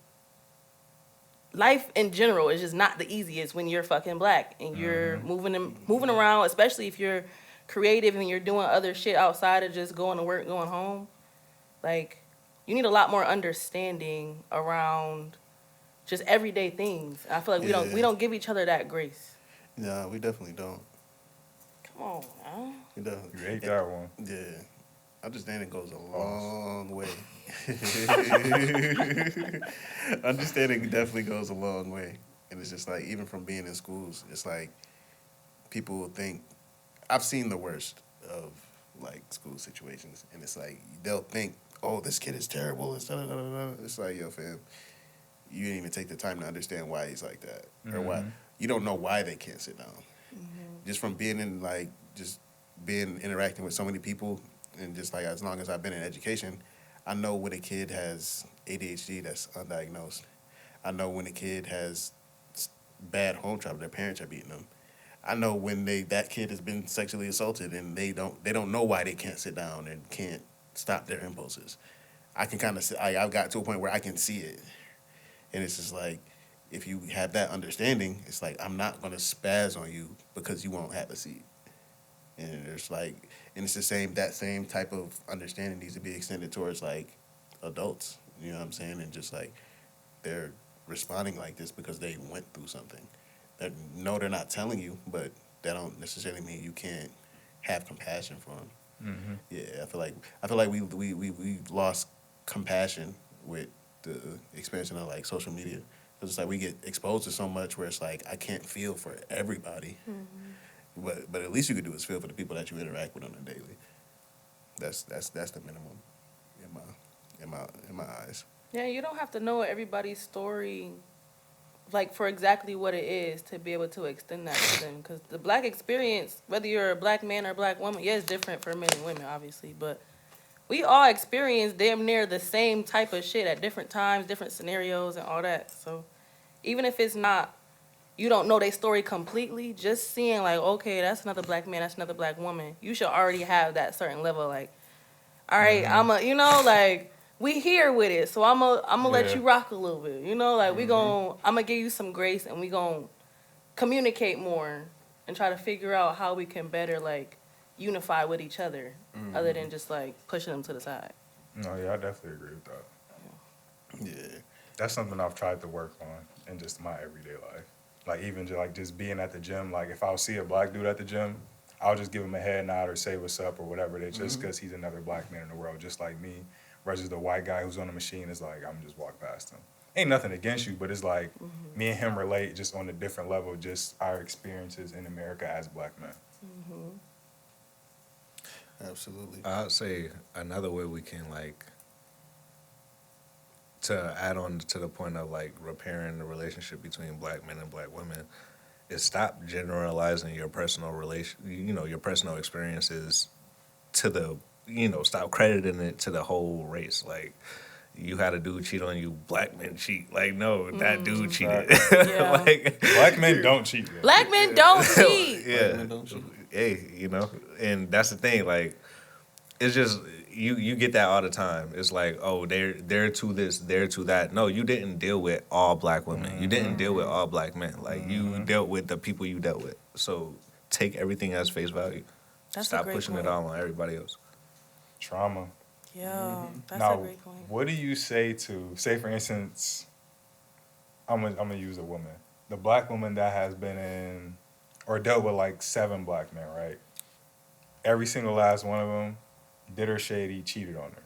life in general is just not the easiest when you're fucking black and you're moving around, especially if you're creative and you're doing other shit outside of just going to work, going home. Like, you need a lot more understanding around just everyday things. I feel like we don't give each other that grace. No, we definitely don't. Come on, man. We definitely. You ate that one. Yeah. Understanding goes a long way. Understanding definitely goes a long way. And it's just like, even from being in schools, it's like people think, I've seen the worst of like school situations. And it's like, they'll think, oh, this kid is terrible. It's like, yo, fam, you didn't even take the time to understand why he's like that. Or why. You don't know why they can't sit down. Just from being in like, just being interacting with so many people. And just like as long as I've been in education, I know when a kid has ADHD that's undiagnosed. I know when a kid has bad home trauma, their parents are beating them. I know when that kid has been sexually assaulted and they don't know why they can't sit down and can't stop their impulses. I can kind of I've got to a point where I can see it, and it's just like if you have that understanding, it's like I'm not gonna spaz on you because you won't have a seat. And it's like, and it's that same type of understanding needs to be extended towards like adults. You know what I'm saying? And just like they're responding like this because they went through something. No, they're not telling you, but that don't necessarily mean you can't have compassion for them. Yeah, I feel like we lost compassion with the expansion of like social media. Because it's like we get exposed to so much where it's like I can't feel for everybody. But at least you could do is feel for the people that you interact with on a daily. That's the minimum in my eyes. Yeah, you don't have to know everybody's story, like for exactly what it is to be able to extend that to them. Because the black experience, whether you're a black man or a black woman, yeah, it's different for men and women, obviously. But we all experience damn near the same type of shit at different times, different scenarios, and all that. So even if it's not, you don't know their story completely, just seeing like, okay, that's another black man, that's another black woman, you should already have that certain level, like, all right, like, we here with it, so I'm a let you rock a little bit, like, I'm gonna give you some grace, and we gonna communicate more, and try to figure out how we can better, like, unify with each other, other than just, like, pushing them to the side. No, yeah, I definitely agree with that. Yeah. That's something I've tried to work on in just my everyday life. Like, even just being at the gym, like, if I'll see a black dude at the gym, I'll just give him a head nod or say what's up or whatever it is, just because he's another black man in the world, just like me, versus the white guy who's on the machine is like, I'm just walk past him. Ain't nothing against you, but it's like me and him relate just on a different level, just our experiences in America as black men. Absolutely. I'd say another way we can, like, to add on to the point of, like, repairing the relationship between black men and black women is stop generalizing your personal your personal experiences to the, stop crediting it to the whole race. Like, you had a dude cheat on you, black men cheat. Like, no, that dude cheated. Yeah. Like, Black men don't cheat. Bro. Black men don't cheat. Yeah. Black men don't cheat. Hey, and that's the thing. Like, it's just you get that all the time. It's like, oh, they're to this, they're to that. No, you didn't deal with all black women. You didn't deal with all black men. Like, you dealt with the people you dealt with. So take everything as face value. That's Stop a great pushing point. it all on everybody else. Trauma. Yeah, that's Now, a great point. what do you say for instance, I'm gonna use a woman, the black woman that has been in or dealt with like 7 black men, right? Every single last one of them did her shady, cheated on her,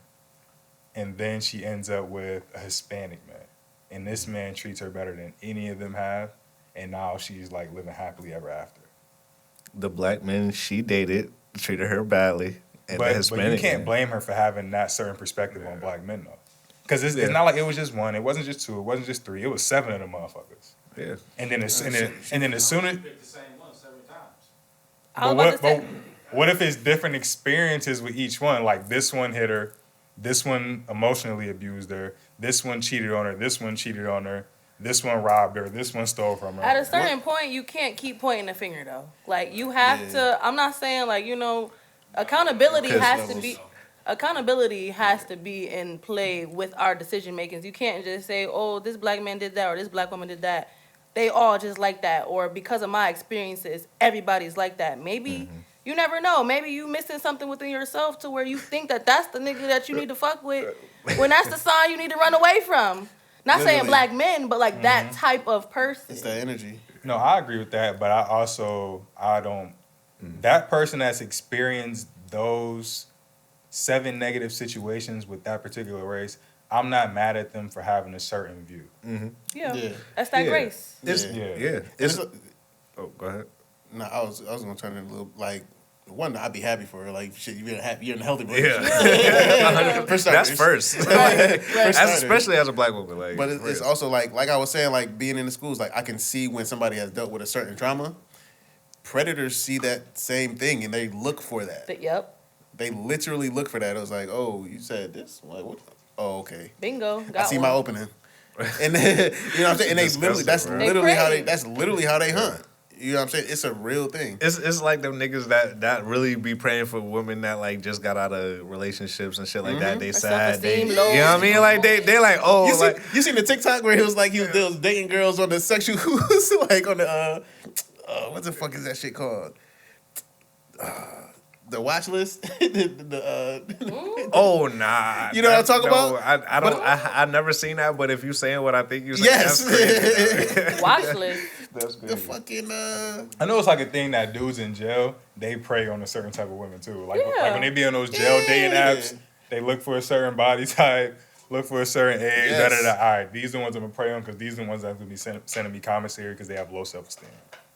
and then she ends up with a Hispanic man. and this man treats her better than any of them have, and now she's like living happily ever after. The black men she dated treated her badly, and the But Hispanic you can't men- blame her for having that certain perspective on black men though, because it's not like it was just one, it wasn't just two, it wasn't just three, it was 7 of them motherfuckers. Yeah. And then as soon as Pick the same one 7 times. I was about to say, what if it's different experiences with each one? Like this one hit her, this one emotionally abused her, this one cheated on her, this one cheated on her, this one robbed her, this one stole from her. at a certain point, you can't keep pointing the finger though. Like you have to. I'm not saying like accountability has to be in play with our decision makings. You can't just say, oh, this black man did that or this black woman did that. They all just like that, or because of my experiences, everybody's like that. Maybe you never know. Maybe you missing something within yourself to where you think that that's the nigga that you need to fuck with, when that's the sign you need to run away from. Not saying Literally. black men, but like that type of person. It's that energy. No, I agree with that, but I don't. That person that's experienced those 7 negative situations with that particular race, I'm not mad at them for having a certain view. Yeah. That's that Yeah. grace. It's oh, go ahead. No, I was gonna turn it a little like. One, I'd be happy for her. Like, shit, you're in a healthy Yeah. relationship. For That's starters. first. Especially as a black woman. Like, But it's also like I was saying, like being in the schools, like I can see when somebody has dealt with a certain trauma. Predators see that same thing and they look for that. Yep. They literally look for that. It was like, oh, you said this? Like, what? Oh, okay. Bingo. I Got see one. my opening. And then, you know what I'm saying? And they literally, that's Disgusting, bro. literally how They that's literally how they hunt. You know what I'm saying? It's a real thing. It's like them niggas that really be praying for women that like just got out of relationships and shit like that. They Or sad. They, self-esteem you low. know what I mean? Like they like, oh, You seen the TikTok where he was like, they was dating girls on the sexual, like on the, what the fuck is that shit called? The watch list? oh nah. You know what I'm talking about? I don't. I've never seen that. But if you saying what I think you saying, Yes. that's crazy. Watch list. That's The crazy. fucking, I know it's like a thing that dudes in jail, they prey on a certain type of women too. Like when they be on those jail dating apps, they look for a certain body type, look for a certain age. Yes. All right, these are the ones I'm gonna prey on because these are the ones that will be sending me commissary because they have low self-esteem.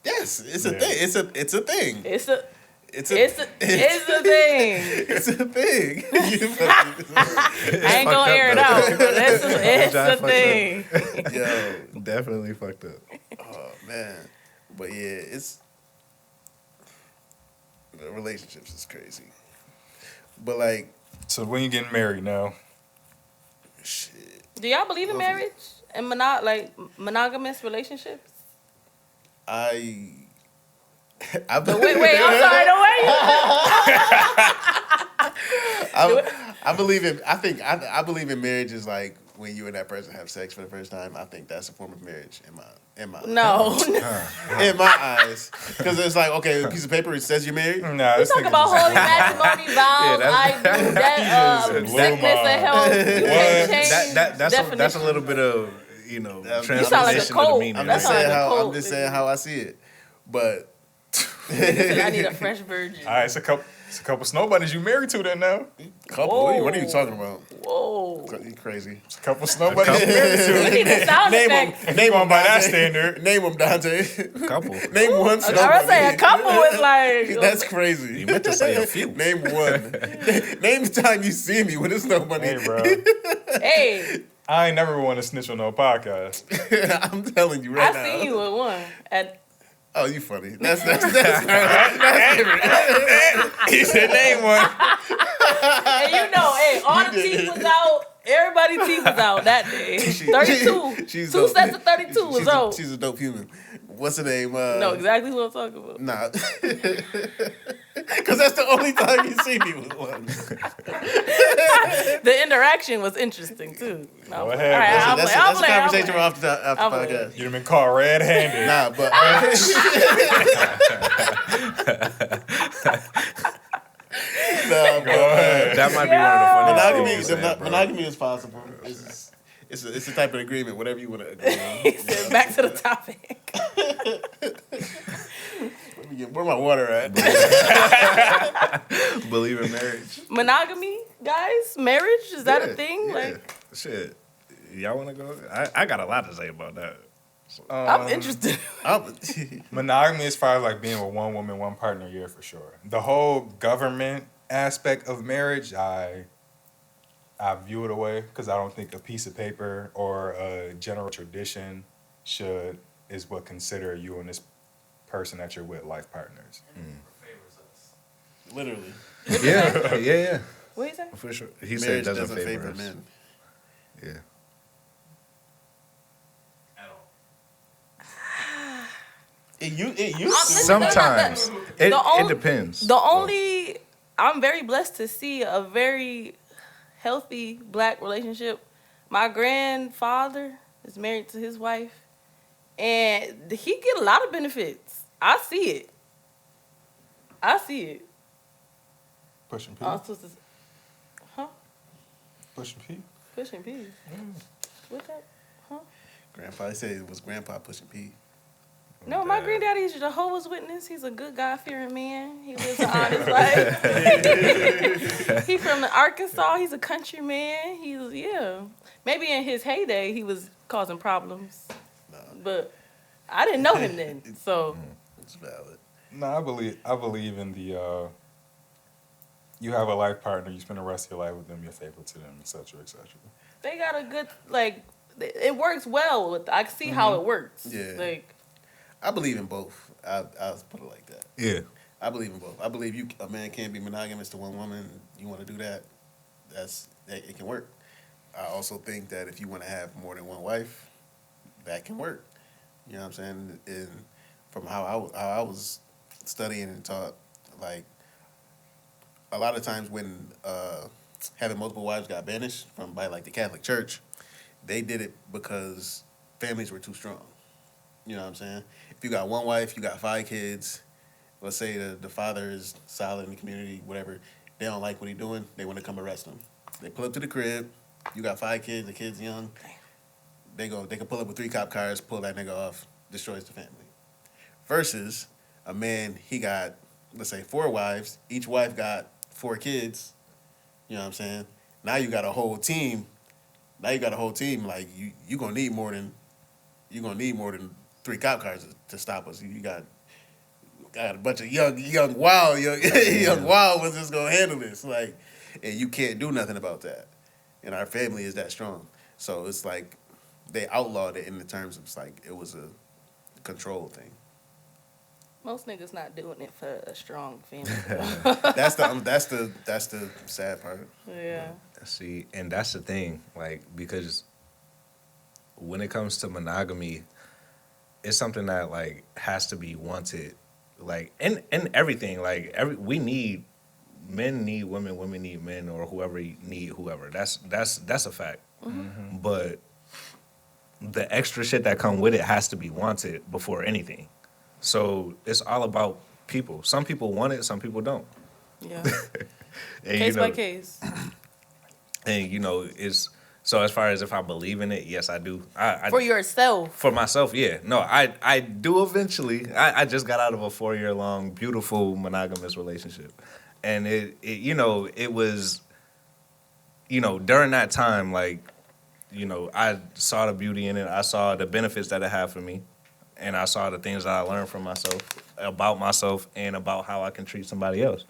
yes, it's a Yeah. thing. It's a thing. It's a It's a thing. It's a thing. I ain't gonna air it out, but it's a thing. Yo, Definitely fucked up. oh man, but yeah, it's the relationships is crazy. But like, So when you getting married now? shit. Do y'all believe in marriage and monogamous relationships? I Wait, I'm sorry. The way I believe in. I believe in marriage is like when you and that person have sex for the first time. I think that's a form of marriage in my No. in my eyes, because it's like, okay, a piece of paper, it says you're married. Nah, We talk about holy matrimony vows. I do that. Jesus, Sickness Luma. and health. You can't change That's a little bit of You translation sound like a of the cult. meaning. I'm That's just how saying I how code I'm just thing. saying how I see it, but I need a fresh virgin. All right, it's a couple snow bunnies you married to then now. couple. What are you talking about? Whoa. You crazy? It's a couple snow bunnies you married to. We need the sound Name effects. them. If you going by that standard. Name them, Dante. Couple. Name one. I would say a couple is like. That's crazy. You meant to say a few. Name one. Name the time you see me when it's nobody. Hey, bro. Hey, I ain't never want to snitch on no podcast. I'm telling you right now. I seen you with one. Oh, you funny. That's different. He said name one. And you know, hey, all the teeth was out. Everybody teeth was out that day. 32. She's Two dope. sets of 32 was out. She's a dope human. What's her name? No, exactly what I'm talking about. Nah. Because that's the only time you see me with one. The interaction was interesting too. No, Go I'm ahead, all right, bro. I'll That's play, I'll a play, I'll conversation play. after the I'll play. podcast. You'd have been caught red-handed. Nah, but Go ahead. That might be one of the funniest things. monogamy is possible. It's a type of agreement, whatever you want to agree He on. said, back to the topic. Where my water at? Believe in marriage. Monogamy, guys? Marriage? Is that a thing? Yeah. Like, Shit. Y'all want to go? I got a lot to say about that. I'm interested. Monogamy as far as like being with one woman, one partner, yeah, for sure. The whole government aspect of marriage, I view it away because I don't think a piece of paper or a general tradition is what consider you and this person that you're with life partners. Literally. Yeah. What you say? For sure. He Marriage said doesn't favor us. men. Yeah. It used to. Sometimes. It depends. I'm very blessed to see a very healthy black relationship. My grandfather is married to his wife, and he get a lot of benefits. I see it. Pushing P. Huh? Pushing P. Pushing P. What's that? Huh? Grandpa, he said it was Grandpa pushing P. No, my granddaddy is a Jehovah's Witness. He's a good God-fearing man. He lives an honest life. He from Arkansas. He's a country man. Maybe in his heyday he was causing problems, but I didn't know him then. So It's valid. No, I believe in the you have a life partner, you spend the rest of your life with them, you're faithful to them, etc., etc. they got a good it works well. I see how it works. Yeah. I believe in both. I'll put it like that. Yeah. I believe in both. I believe a man can't be monogamous to one woman. You want to do that, it can work. I also think that if you want to have more than one wife, that can work. You know what I'm saying? And from how I was studying and taught, like a lot of times when having multiple wives got banished by like the Catholic Church, they did it because families were too strong. You know what I'm saying? If you got one wife, you got 5 kids. Let's say the father is solid in the community, whatever. They don't like what he's doing. They want to come arrest him. They pull up to the crib. You got 5 kids. The kid's young. They can pull up with 3 cop cars, pull that nigga off, destroys the family. Versus a man, he got, let's say, 4 wives. Each wife got 4 kids. You know what I'm saying? Now you got a whole team. Like you gonna need more than 3 cop cars to stop us. You got a bunch of young wild ones that's gonna handle this. Like, and you can't do nothing about that. And our family is that strong. So it's like they outlawed it in the terms of it was a control thing. most niggas not doing it for a strong family. That's the sad part. Yeah. See, and that's the thing, because when it comes to monogamy, it's something that has to be wanted, in everything. Men need women, women need men, or whoever need whoever. That's a fact. Mm-hmm. But the extra shit that come with it has to be wanted before anything. So it's all about people. Some people want it, some people don't. Yeah. And, case by case. And it's so as far as if I believe in it, yes, I do. For yourself. For myself, yeah. No, I do eventually. I just got out of a 4-year-long beautiful monogamous relationship, and it was, during that time, I saw the beauty in it. I saw the benefits that it had for me, and I saw the things that I learned from myself, about myself, and about how I can treat somebody else,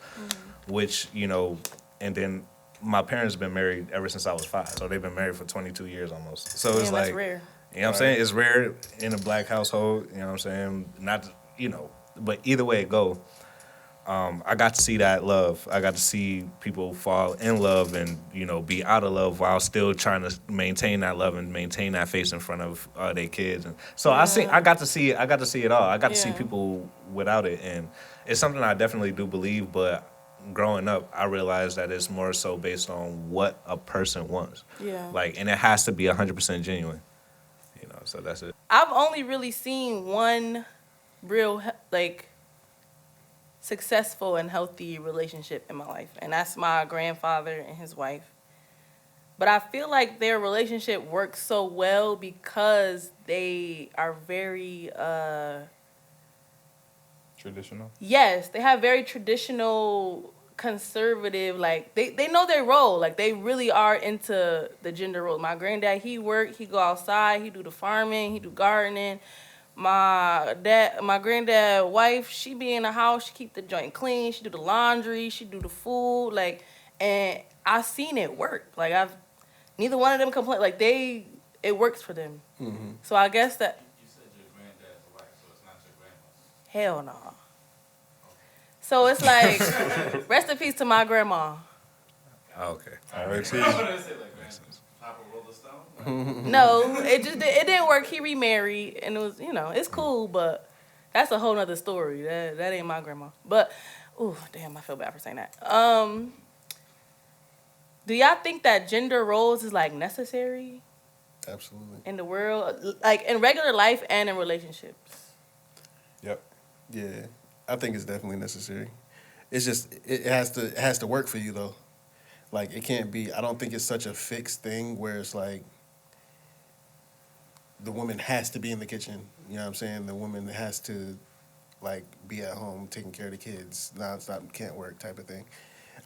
which and then. My parents have been married ever since I was 5, so they've been married for 22 years almost. So it's that's rare. You know what I'm saying? It's rare in a black household, you know what I'm saying? Not, but either way it go, I got to see that love. I got to see people fall in love and, be out of love while still trying to maintain that love and maintain that face in front of their kids. And so I got to see it all. I got to see people without it, and it's something I definitely do believe, but growing up, I realized that it's more so based on what a person wants. Yeah. And it has to be 100% genuine. So that's it. I've only really seen one real, successful and healthy relationship in my life, and that's my grandfather and his wife. But I feel like their relationship works so well because they are very, traditional? Yes, they have very traditional conservative. Like they know their role. Like they really are into the gender role. My granddad, he work, he go outside, he do the farming, he do gardening. My granddad wife, she be in the house, she keep the joint clean, she do the laundry, she do the food, like, and I seen it work. Like neither one of them complain. Like it works for them. Mm-hmm. So I guess that. You said your granddad's wife, so it's not your grandma's. Hell no. So it's like, rest in peace to my grandma. Okay. R.I.P. I would have said like Papa Roller Stone. No, it didn't work. He remarried, and it was, it's cool, but that's a whole nother story. That ain't my grandma. But, ooh, damn, I feel bad for saying that. Do y'all think that gender roles is like necessary Absolutely. in the world, like in regular life and in relationships? Yep. Yeah, I think it's definitely necessary. It's just it has to work for you though. Like it can't be. I don't think it's such a fixed thing where it's like the woman has to be in the kitchen. You know what I'm saying? The woman has to like be at home taking care of the kids nonstop, can't work type of thing.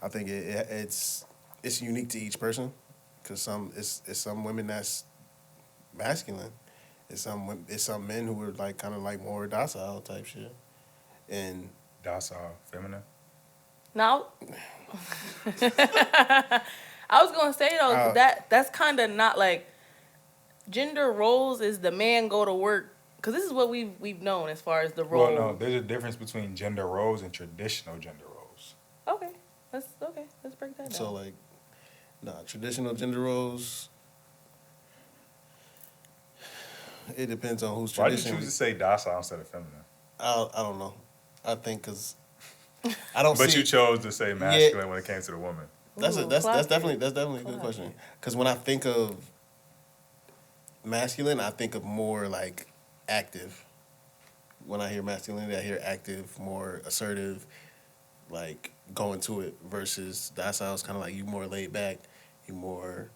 I think it's unique to each person because it's some women that's masculine. It's some men who are like kind of like more docile type shit. And Docile, feminine. No. I was gonna say though that's kind of not like gender roles is the man go to work because this is what we've known as far as the role. Well, no, there's a difference between gender roles and traditional gender roles. Okay, let's break that down. so like, traditional gender roles. It depends on who's Why did you traditional. choose to say docile instead of feminine? I don't know. I think because I don't. But see, you chose to say masculine when it came to the woman. That's Ooh, definitely a good Classy. question. Because when I think of masculine, I think of more like active. When I hear masculinity, I hear active, more assertive, like going to it. Versus docile is kind of like you more laid back, you more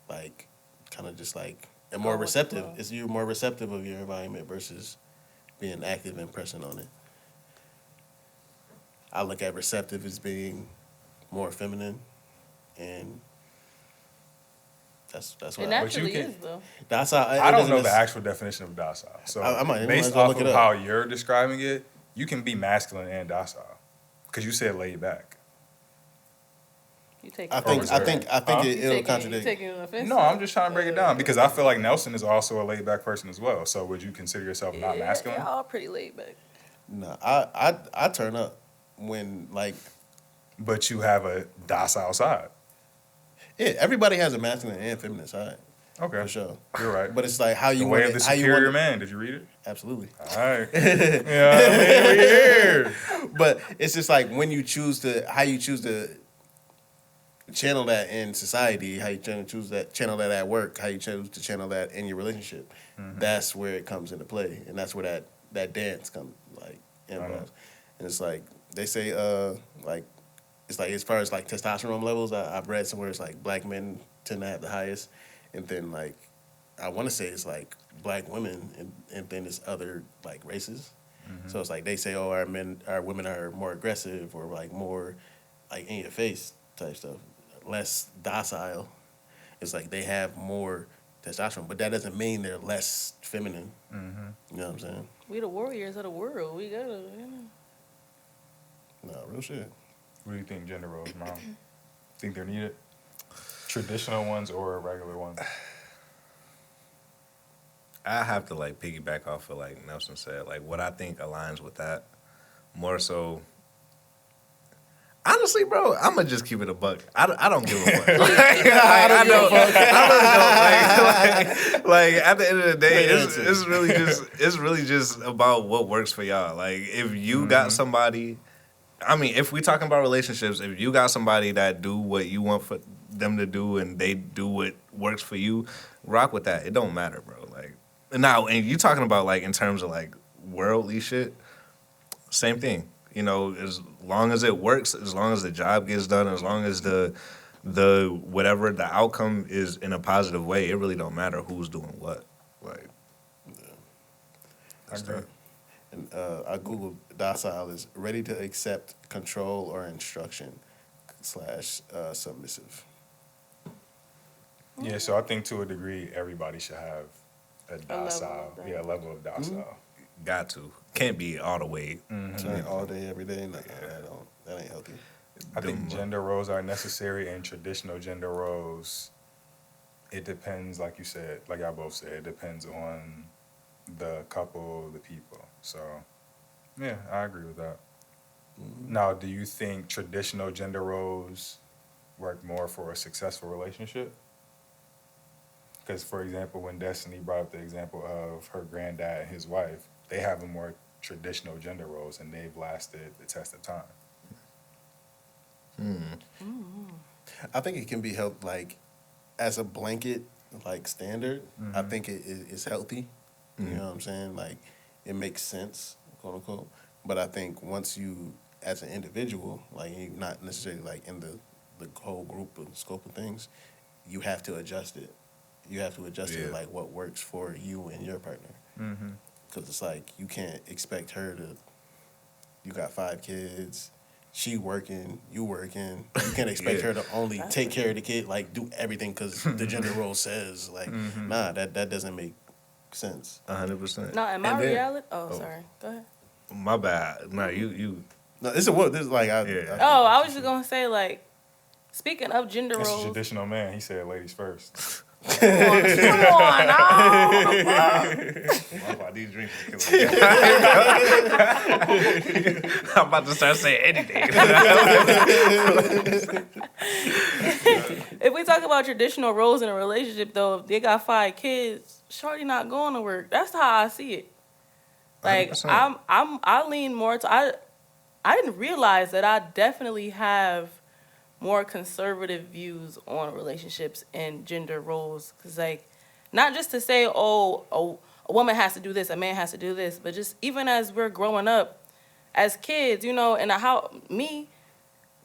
like kind of just like and more Go with the receptive. flow. It's you more receptive of your environment versus being active and pressing on it. I look at receptive as being more feminine, and that's what It I, naturally can- is though. docile. I don't know the actual definition of docile. So I might based as well off look of it up. how you're describing it, you can be masculine and docile. Because you said laid back. You take. I think Huh? it'll contradict. You taking an offense? No, I'm just trying to break it down because I feel like Nelson is also a laid back person as well. So would you consider yourself not masculine? Y'all all pretty laid back. No, I turn up when like But you have a docile side. yeah. Everybody has a masculine and feminine side Okay. for sure. You're right. But it's like how you The Way want of the how you Superior want Man. Did you read it? absolutely. All right. Yeah, I mean, we here. But it's just like when you choose to how you choose to channel that in society, how you choose that channel that at work, how you choose to channel that in your relationship. That's where it comes into play, and that's where that dance comes like involved. And it's like they say, like it's like as far as like testosterone levels, I've read somewhere it's like black men tend to have the highest, and then like I want to say it's like black women, and then it's other like races. So it's like they say, oh, our women are more aggressive or like more like in your face type stuff, less docile. It's like they have more testosterone, but that doesn't mean they're less feminine. You know what I'm saying? We the warriors of the world. We gotta, No, real shit. What do you think gender roles, Mom? Think they're needed? Traditional ones or regular ones? I have to like piggyback off of like Nelson said, like what I think aligns with that more so. Honestly, bro, I'm gonna just keep it a buck. I don't give a fuck. I don't. Like at the end of the day, it's really just about what works for y'all. Like if you got somebody, I mean, if we talking about relationships, if you got somebody that do what you want for them to do and they do what works for you, rock with that. It don't matter, bro. Like now, and you talking about like in terms of like worldly shit, same thing. You know, as long as it works, as long as the job gets done, as long as the whatever the outcome is in a positive way, it really don't matter who's doing what. Like, I agree. And I googled docile is ready to accept control or instruction, / submissive. Yeah, so I think to a degree, everybody should have a docile, a level of docile. Got to. Can't be all the way. Turn all day, every day. Like, that ain't healthy. I think gender roles are necessary, and traditional gender roles, it depends, like you said, like y'all both said, it depends on the couple, the people. So, yeah, I agree with that. Now, do you think traditional gender roles work more for a successful relationship? Because, for example, when Destiny brought up the example of her granddad and his wife, they have a more traditional gender roles, and they've lasted the test of time. I think it can be helped, like, as a blanket, like, standard. I think it's healthy. You know what I'm saying? Like, it makes sense, quote unquote. But I think once you, as an individual, like, you're not necessarily, like, in the whole group and scope of things, you have to adjust it. You have to adjust it, like, what works for you and your partner. Because it's like, you can't expect her to, you got 5 kids, she working, you working. You can't expect her to only take care of the kid, like, do everything because the gender role says, like, nah, that doesn't make sense. 100%. No, in my reality, sorry, go ahead. My bad. No, you. No, this is like, I was just gonna say, like, speaking of gender That's roles. a traditional man. He said ladies first. Come on, These drinks is killing me. I'm about to start saying anything. If we talk about traditional roles in a relationship, though, if they got 5 kids, shorty not going to work. That's how I see it. Like 100%. I lean more to I didn't realize that I definitely have more conservative views on relationships and gender roles. Cause like, not just to say, a woman has to do this, a man has to do this, but just even as we're growing up, as kids, you know, and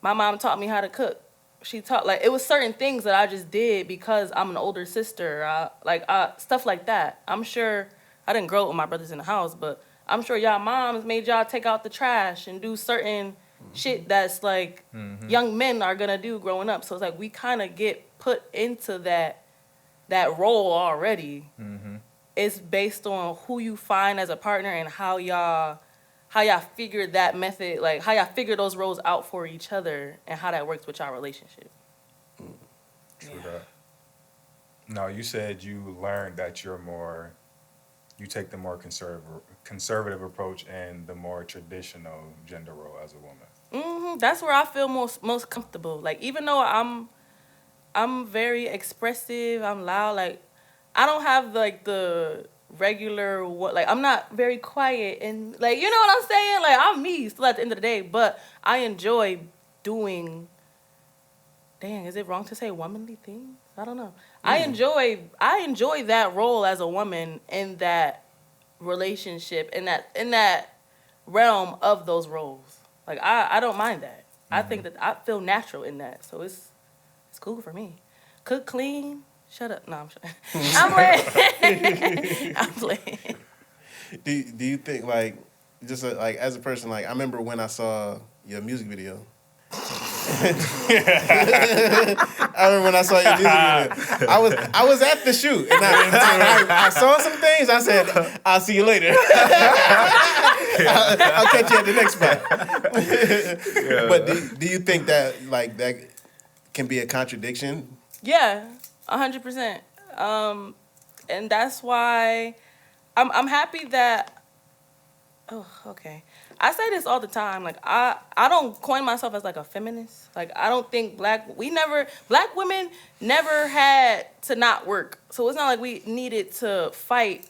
my mom taught me how to cook. She taught, like, it was certain things that I just did because I'm an older sister, stuff like that. I'm sure I didn't grow up with my brothers in the house, but I'm sure y'all moms made y'all take out the trash and do certain shit that's like young men are gonna do growing up. So it's like we kind of get put into that role already. It's based on who you find as a partner and how y'all figure that method, like how y'all figure those roles out for each other and how that works with y'all relationship. True that. Now, you said you learned that you take the more conservative approach and the more traditional gender role as a woman. That's where I feel most comfortable. Like, even though I'm very expressive, I'm loud. Like, I don't have like the regular like I'm not very quiet and like, you know what I'm saying? Like, I'm me still at the end of the day, but I enjoy doing. Dang, is it wrong to say womanly things? I don't know. I enjoy that role as a woman in that relationship, in that realm of those roles. Like, I don't mind that. I think that I feel natural in that, so it's cool for me. Cook, clean. Shut up. No, I'm playing. I'm playing. Do you think, like, just like as a person, like, I remember when I saw your music video. I remember when I saw your music video. I was at the shoot and I saw some things. I said, "I'll see you later. I'll catch you at the next spot." But do you think that, like, that can be a contradiction? Yeah, 100%. And that's why I'm happy that. Oh, okay. I say this all the time. Like, I don't coin myself as like a feminist. Like, I don't think black women never had to not work. So it's not like we needed to fight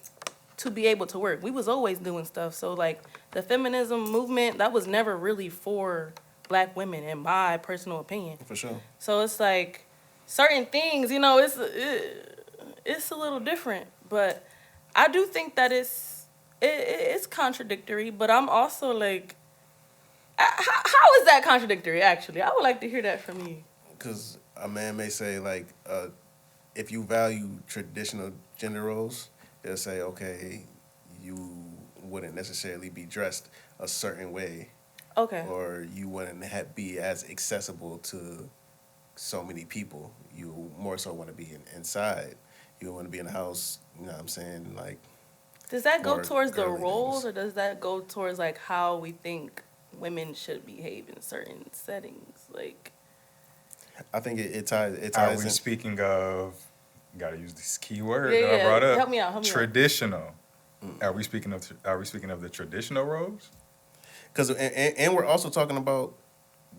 to be able to work. We was always doing stuff. So like the feminism movement, that was never really for black women, in my personal opinion. For sure. So it's like certain things, you know, it's a little different. But I do think that it's contradictory, but I'm also like, how is that contradictory, actually? I would like to hear that from you. Because a man may say, like, if you value traditional gender roles, they'll say, okay, you wouldn't necessarily be dressed a certain way Okay. Or you wouldn't be as accessible to so many people. You more so want to be inside. You want to be in the house. You know what I'm saying? Like, Does that go more towards the girly roles, things. or does that go towards like how we think women should behave in certain settings? Like, I think it ties. It Are ties we in. speaking of? Gotta use this key word Yeah, that I brought up. help me out. Traditional. Are we speaking of? Are we speaking of the traditional roles? Because and we're also talking about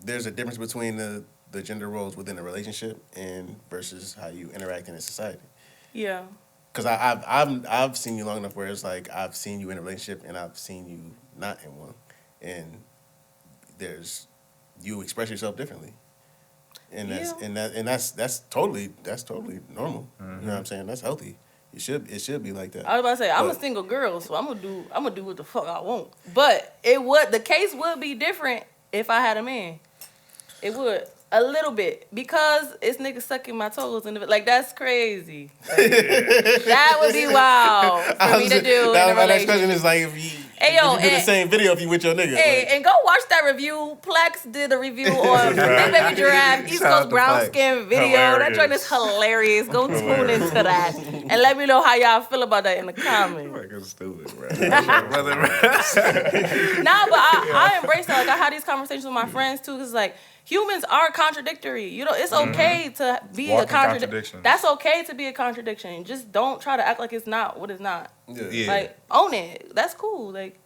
there's a difference between the gender roles within a relationship and versus how you interact in a society. yeah. Because I've seen you long enough where it's like I've seen you in a relationship and I've seen you not in one, and there's you express yourself differently, and that's totally normal. You know what I'm saying? That's healthy. It should be like that. I was about to say I'm a But- single girl, so I'm gonna do what the fuck I want. But the case would be different if I had a man. It would. A little bit, because it's niggas sucking my toes and like that's crazy. Like, that would be wild for me to do in a My next question relationship. is like if you, Hey, yo, if you do the and- same video if you with your nigga. Hey, like- and go watch that review. Plex did a review on Big Baby Giraffe, East Shout out Coast to Brown Plex. Skin video. That joint is hilarious. Go tune into that and let me know how y'all feel about that in the comments. Fucking stupid, bro. Nah, but I embrace that. Like I had these conversations with my friends too. Cause like humans are contradictory. You know, it's okay to be Walking a contradiction. contradictions. That's okay to be a contradiction. Just don't try to act like it's not what it's not. Yeah. Like own it. That's cool. Like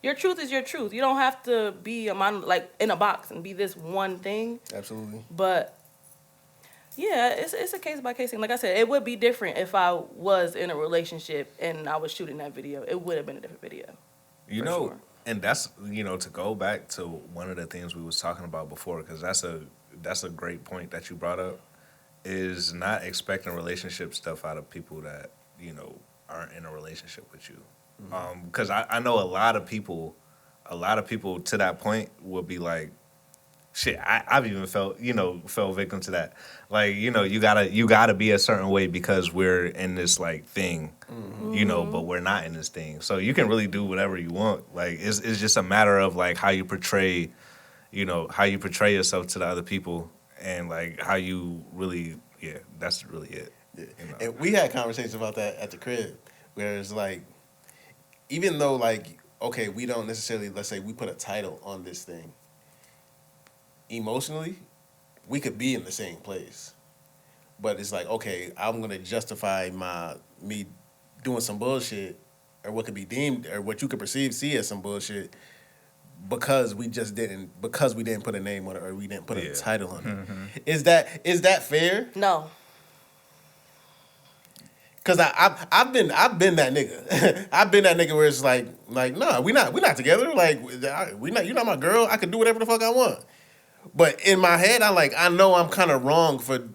your truth is your truth. You don't have to be like in a box and be this one thing. Absolutely. But yeah, it's a case by case thing. Like I said, it would be different if I was in a relationship and I was shooting that video. It would have been a different video. You For know, sure. and that's to go back to one of the things we was talking about before, because that's a great point that you brought up, is not expecting relationship stuff out of people that aren't in a relationship with you. Because I know a lot of people to that point will be like, shit, I've even fell victim to that. Like, you gotta be a certain way because we're in this like thing, but we're not in this thing. So you can really do whatever you want. Like it's just a matter of like how you portray yourself to the other people and like how you really, that's really it. Yeah. And we had conversations about that at the crib, where it's like, even though like, okay, we don't necessarily, let's say we put a title on this thing, emotionally, we could be in the same place. But it's like, okay, I'm gonna justify me doing some bullshit, or what could be deemed, or what you could see as some bullshit, because we didn't put a name on it, or we didn't put a title on it. Is that fair? No. Cause I've been that nigga. I've been that nigga where it's like no, we not together. Like you're not my girl. I can do whatever the fuck I want. But in my head, I know I'm kind of wrong for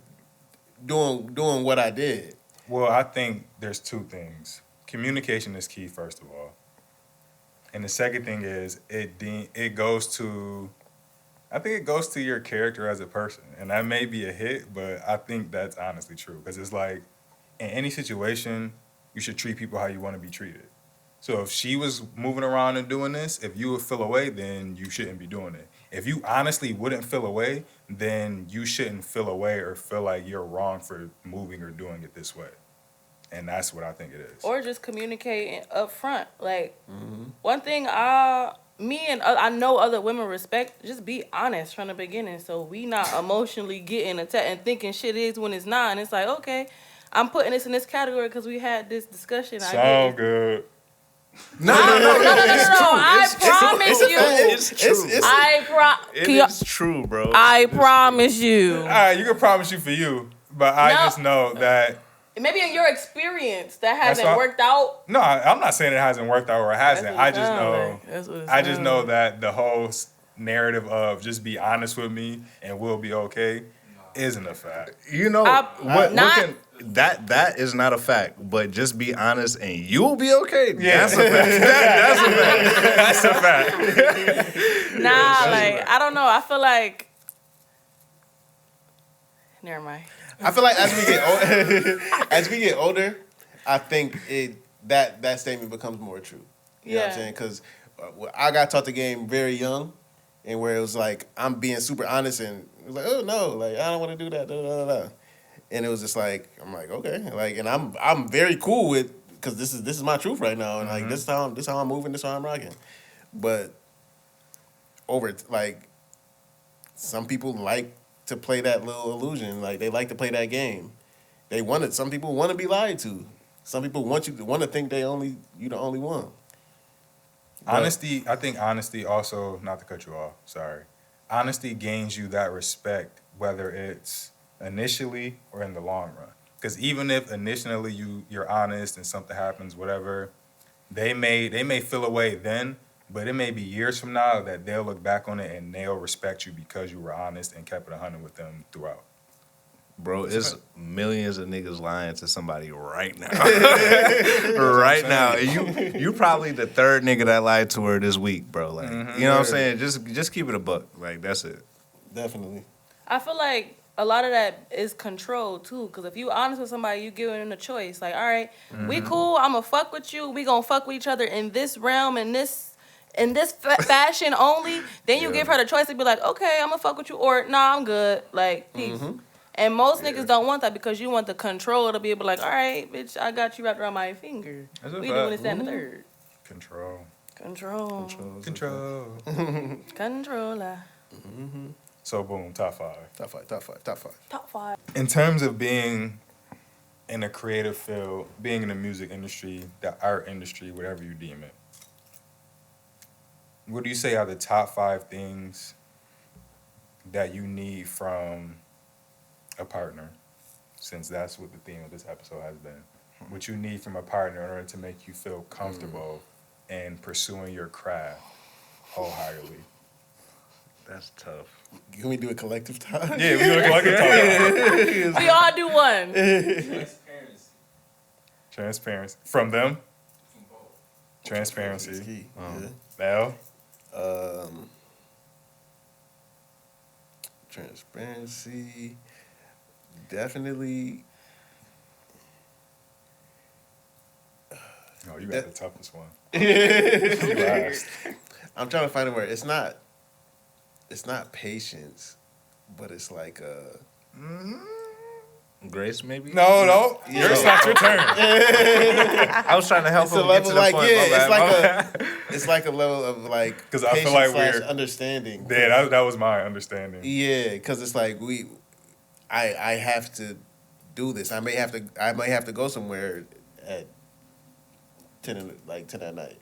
doing what I did. Well, I think there's two things. Communication is key, first of all. And the second thing is it goes to your character as a person. And that may be a hit, but I think that's honestly true. Because it's like, in any situation, you should treat people how you want to be treated. So if she was moving around and doing this, if you would feel away, then you shouldn't be doing it. If you honestly wouldn't feel away, then you shouldn't feel away or feel like you're wrong for moving or doing it this way. And that's what I think it is. Or just communicating up front. Like, one thing me and I know other women respect, just be honest from the beginning. So we not emotionally getting attacked and thinking shit is when it's not. And it's like, okay, I'm putting this in this category because we had this discussion. Sound good. No. I promise you. It's true. It is true, bro. I promise you. All right, you can promise you for you, but I just know that. Maybe in your experience that hasn't That's worked out. No, I'm not saying it hasn't worked out or it hasn't. That's what I just know that the whole narrative of just be honest with me and we'll be okay isn't a fact. That is not a fact, but just be honest and you'll be okay. Yeah. That's a fact. That's a fact. Nah, I don't know. I feel like. Never mind. I feel like as we get older, I think that statement becomes more true. You know what I'm saying? Because I got taught the game very young, and where it was like I'm being super honest and it was like, oh no, like I don't want to do that, da, da, da, da. And it was just like I'm like okay, like and I'm very cool with because this is my truth right now, and like this is how I'm moving, this is how I'm rocking. But like some people like to play that little illusion, like they like to play that game. Some people want to be lied to. Some people want to think you the only one. But, Honesty, I think honesty also, not to cut you off, sorry. Honesty gains you that respect, whether it's initially or in the long run. Because even if initially you're honest and something happens, whatever, they may feel away then, but it may be years from now that they'll look back on it and they'll respect you because you were honest and kept it 100 with them throughout. Bro, it's millions of niggas lying to somebody right now. Right now. And you probably the third nigga that lied to her this week, bro. Like, you know what I'm saying? Just keep it a buck. Like, that's it. Definitely. I feel like a lot of that is control too, because if you honest with somebody, you giving them a choice. Like, all right, we cool. I'ma fuck with you. We gonna fuck with each other in this realm, in this fashion only. Then you give her the choice to be like, okay, I'ma fuck with you, or nah, I'm good. Like, peace. And most niggas don't want that because you want the control to be able to like, all right, bitch, I got you wrapped around my finger. We doing this, that, and the third. Control. Controller. So boom, top five. Top five. In terms of being in a creative field, being in the music industry, the art industry, whatever you deem it, what do you say are the top 5 things that you need from a partner, since that's what the theme of this episode has been? What you need from a partner in order to make you feel comfortable in pursuing your craft wholeheartedly? That's tough. Can we do a collective time? Yeah, we do a collective time. We all do one. Transparency. From them? From both. Transparency. It's key. Now? Transparency. Definitely. No, you got the toughest one. I'm trying to find a word. It's not patience, but it's like Grace, maybe? No. Yours not your turn. I was trying to help it's a him get to level the like point. it's like a level of like because I feel like we're understanding. Yeah, that was my understanding. Yeah, because it's like I have to do this. I may have to go somewhere at 10 at night,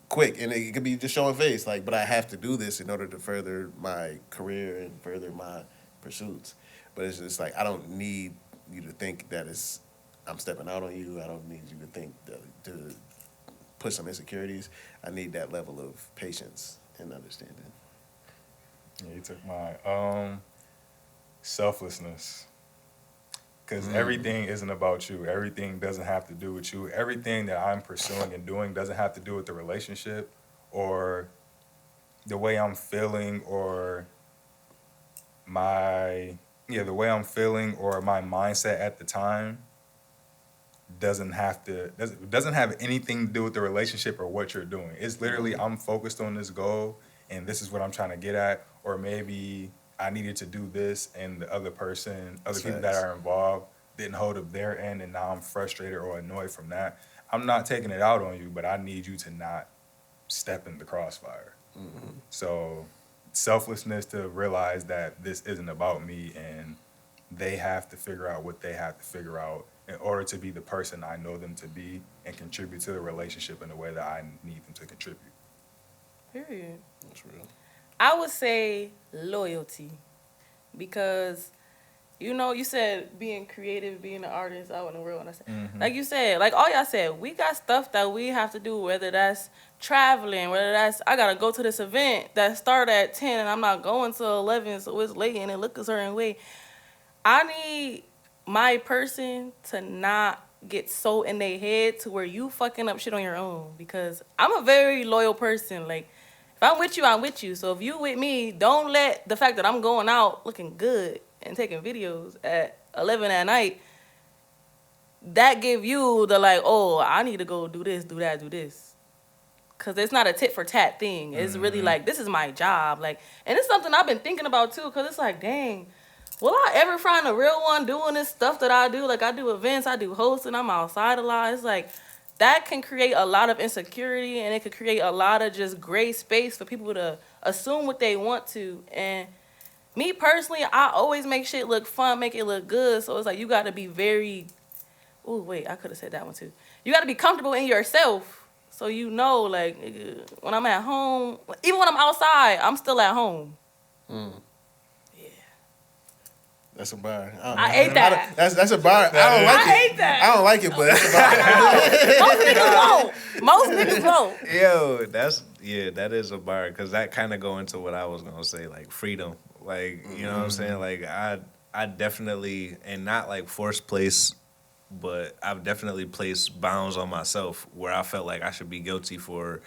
quick, and it could be just showing face. Like, but I have to do this in order to further my career and further my pursuits. But it's just like I don't need you to think that I'm stepping out on you. I don't need you to think to put some insecurities. I need that level of patience and understanding. Yeah, you took mine. Selflessness. Because everything isn't about you. Everything doesn't have to do with you. Everything that I'm pursuing and doing doesn't have to do with the relationship or the way I'm feeling or the way I'm feeling or my mindset at the time doesn't have anything to do with the relationship or what you're doing. It's literally I'm focused on this goal and this is what I'm trying to get at, or maybe I needed to do this and the other people that are involved didn't hold up their end and now I'm frustrated or annoyed from that. I'm not taking it out on you, but I need you to not step in the crossfire. So selflessness to realize that this isn't about me and they have to figure out what they have to figure out in order to be the person I know them to be and contribute to the relationship in the way that I need them to contribute. Period. That's real. I would say loyalty, because you said being creative, being an artist out in the world, and I said, like you said, like all y'all said, we got stuff that we have to do, whether that's traveling, whether that's I gotta go to this event that start at 10 and I'm not going till 11, so it's late and it looks a certain way. I need my person to not get so in their head to where you fucking up shit on your own, because I'm a very loyal person. Like, if I'm with you, I'm with you. So if you with me, don't let the fact that I'm going out looking good and taking videos at 11 at night, that give you the like, oh, I need to go do this, do that, do this. Cause it's not a tit for tat thing. It's really like, this is my job. Like, and it's something I've been thinking about too. Cause it's like, dang, will I ever find a real one doing this stuff that I do? Like, I do events, I do hosting, I'm outside a lot. It's like, that can create a lot of insecurity, and it could create a lot of just gray space for people to assume what they want to. And me personally, I always make shit look fun, make it look good. So it's like, you got to be very, ooh, wait, I could have said that one too. You got to be comfortable in yourself. So you know, like, nigga, when I'm at home, even when I'm outside, I'm still at home. Yeah. That's a bar. I ate that. That's a bar. I don't like it. I ate that. I don't like it, but that's a bar. Most niggas won't. Yo, that is a bar, because that kind of go into what I was gonna say, like freedom. Like, you know what I'm saying? Like, I definitely, and not like forced place, but I've definitely placed bounds on myself where I felt like I should be guilty for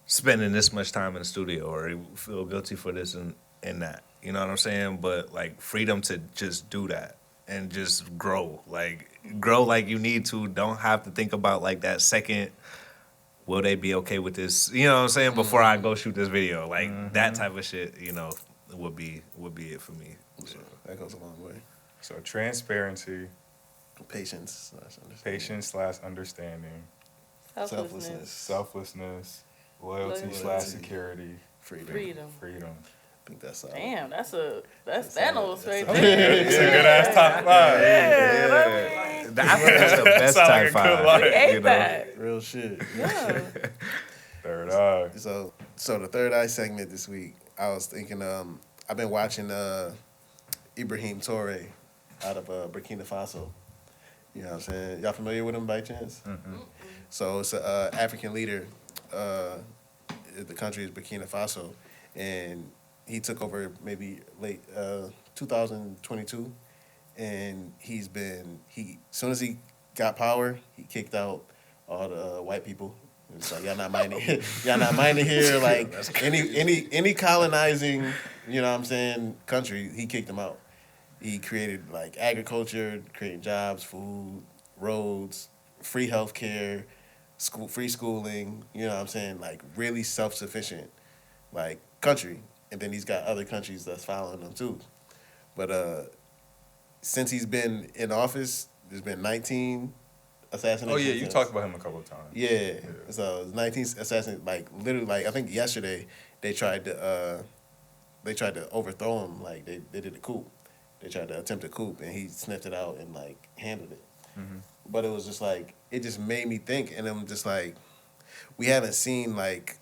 spending this much time in the studio, or feel guilty for this and that. You know what I'm saying? But like, freedom to just do that and just grow like you need to. Don't have to think about like that second, will they be okay with this? You know what I'm saying? Before I go shoot this video, like that type of shit, you know, would be it for me. So that goes a long way. So transparency, Patience/understanding. Selflessness, loyalty/security, Freedom. freedom. I think that's all. Damn, that's Thanos right It's there. a good ass top five. I think that's the best Sound type like a good five. life. We ate You know? that. Real shit. Yeah. Third eye. So the third eye segment this week, I was thinking, I've been watching Ibrahim Toure out of Burkina Faso. You know what I'm saying? Y'all familiar with him by chance? Mm-hmm. So it's an African leader. The country is Burkina Faso, and he took over maybe late 2022, and as soon as he got power, he kicked out all the white people. It's like, y'all not minding here. Like any colonizing, you know what I'm saying, country, he kicked them out. He created like agriculture, creating jobs, food, roads, free healthcare, free schooling, you know what I'm saying, like really self-sufficient like country. And then he's got other countries that's following him too. But since he's been in office, there's been 19 assassinations. Oh yeah, you talked about him a couple of times. Yeah. So it's 19 assassinations. Like literally, like I think yesterday they tried to overthrow him. Like they did a coup. They tried to attempt a coup, and he sniffed it out and like handled it. Mm-hmm. But it was just like, it just made me think, and I'm just like, we haven't seen like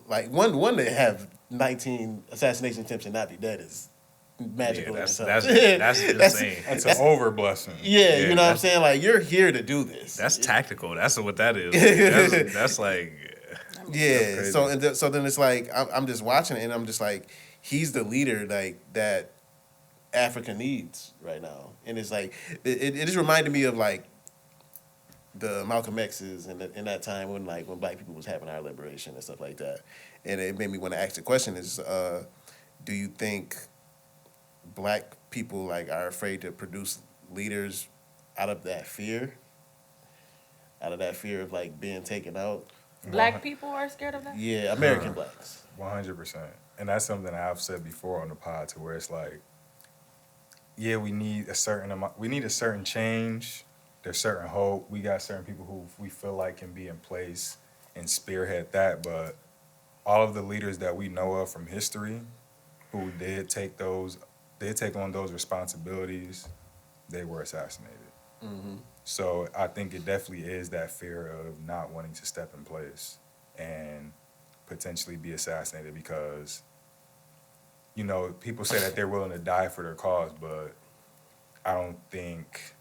one to have 19 assassination attempts and not be dead is magical. Yeah, in that's itself. insane. That's an over blessing. Yeah, you know what I'm saying? Like, you're here to do this. That's tactical. That's what that is. That's like, yeah. crazy. So then it's like, I'm just watching it, and I'm just like, he's the leader like that Africa needs right now. And it's like, it just reminded me of like the Malcolm X's in that time when black people was having our liberation and stuff like that. And it made me want to ask the question is, do you think black people like are afraid to produce leaders out of that fear of like being taken out? Black people are scared of that? Yeah, American blacks. 100%. And that's something I've said before on the pod, to where it's like, yeah, we need a certain change. There's certain hope. We got certain people who we feel like can be in place and spearhead that. But all of the leaders that we know of from history who did take on those responsibilities, they were assassinated. Mm-hmm. So I think it definitely is that fear of not wanting to step in place and potentially be assassinated, because, you know, people say that they're willing to die for their cause, but I don't think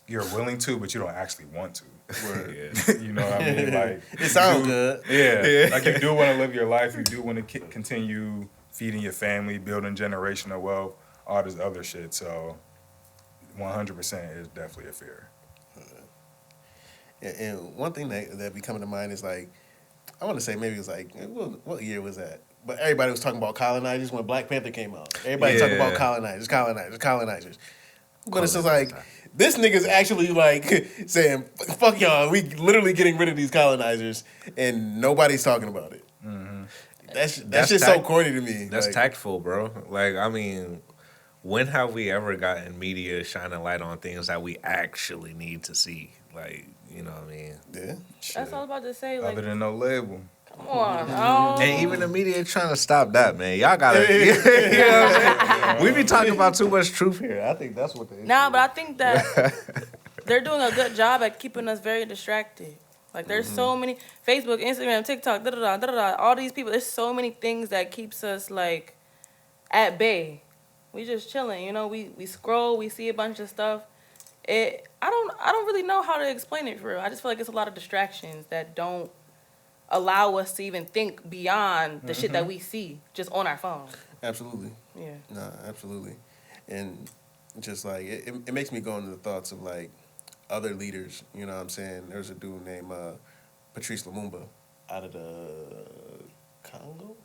you're willing to, but you don't actually want to. yeah. You know what I mean? Like, It sounds good. yeah, like you do want to live your life. You do want to continue feeding your family, building generational wealth, all this other shit. So 100% is definitely a fear. And one thing that be coming to mind is like, I want to say maybe it was like, what year was that? But everybody was talking about colonizers when Black Panther came out. Everybody talking about colonizers. But it's just like this nigga's actually like saying, "Fuck y'all, we literally getting rid of these colonizers," and nobody's talking about it. Mm-hmm. That's just so corny to me. That's like, tactful, bro. Like, I mean, when have we ever gotten media shining light on things that we actually need to see? Like, you know what I mean? Yeah. That's all I was about to say. Like, Other than no label. come on, And even the media trying to stop that, man. Y'all gotta, you know what I'm saying? We be talking about too much truth here. I think that's what the issue Nah, is. but I think that they're doing a good job at keeping us very distracted. Like, there's so many Facebook, Instagram, TikTok, all these people. There's so many things that keeps us like at bay. We just chilling, you know. We scroll, we see a bunch of stuff. I don't really know how to explain it for real. I just feel like it's a lot of distractions that don't allow us to even think beyond the shit that we see just on our phone. Absolutely. Yeah. No, absolutely. And just like it makes me go into the thoughts of like other leaders, you know what I'm saying? There's a dude named Patrice Lumumba out of the Congo.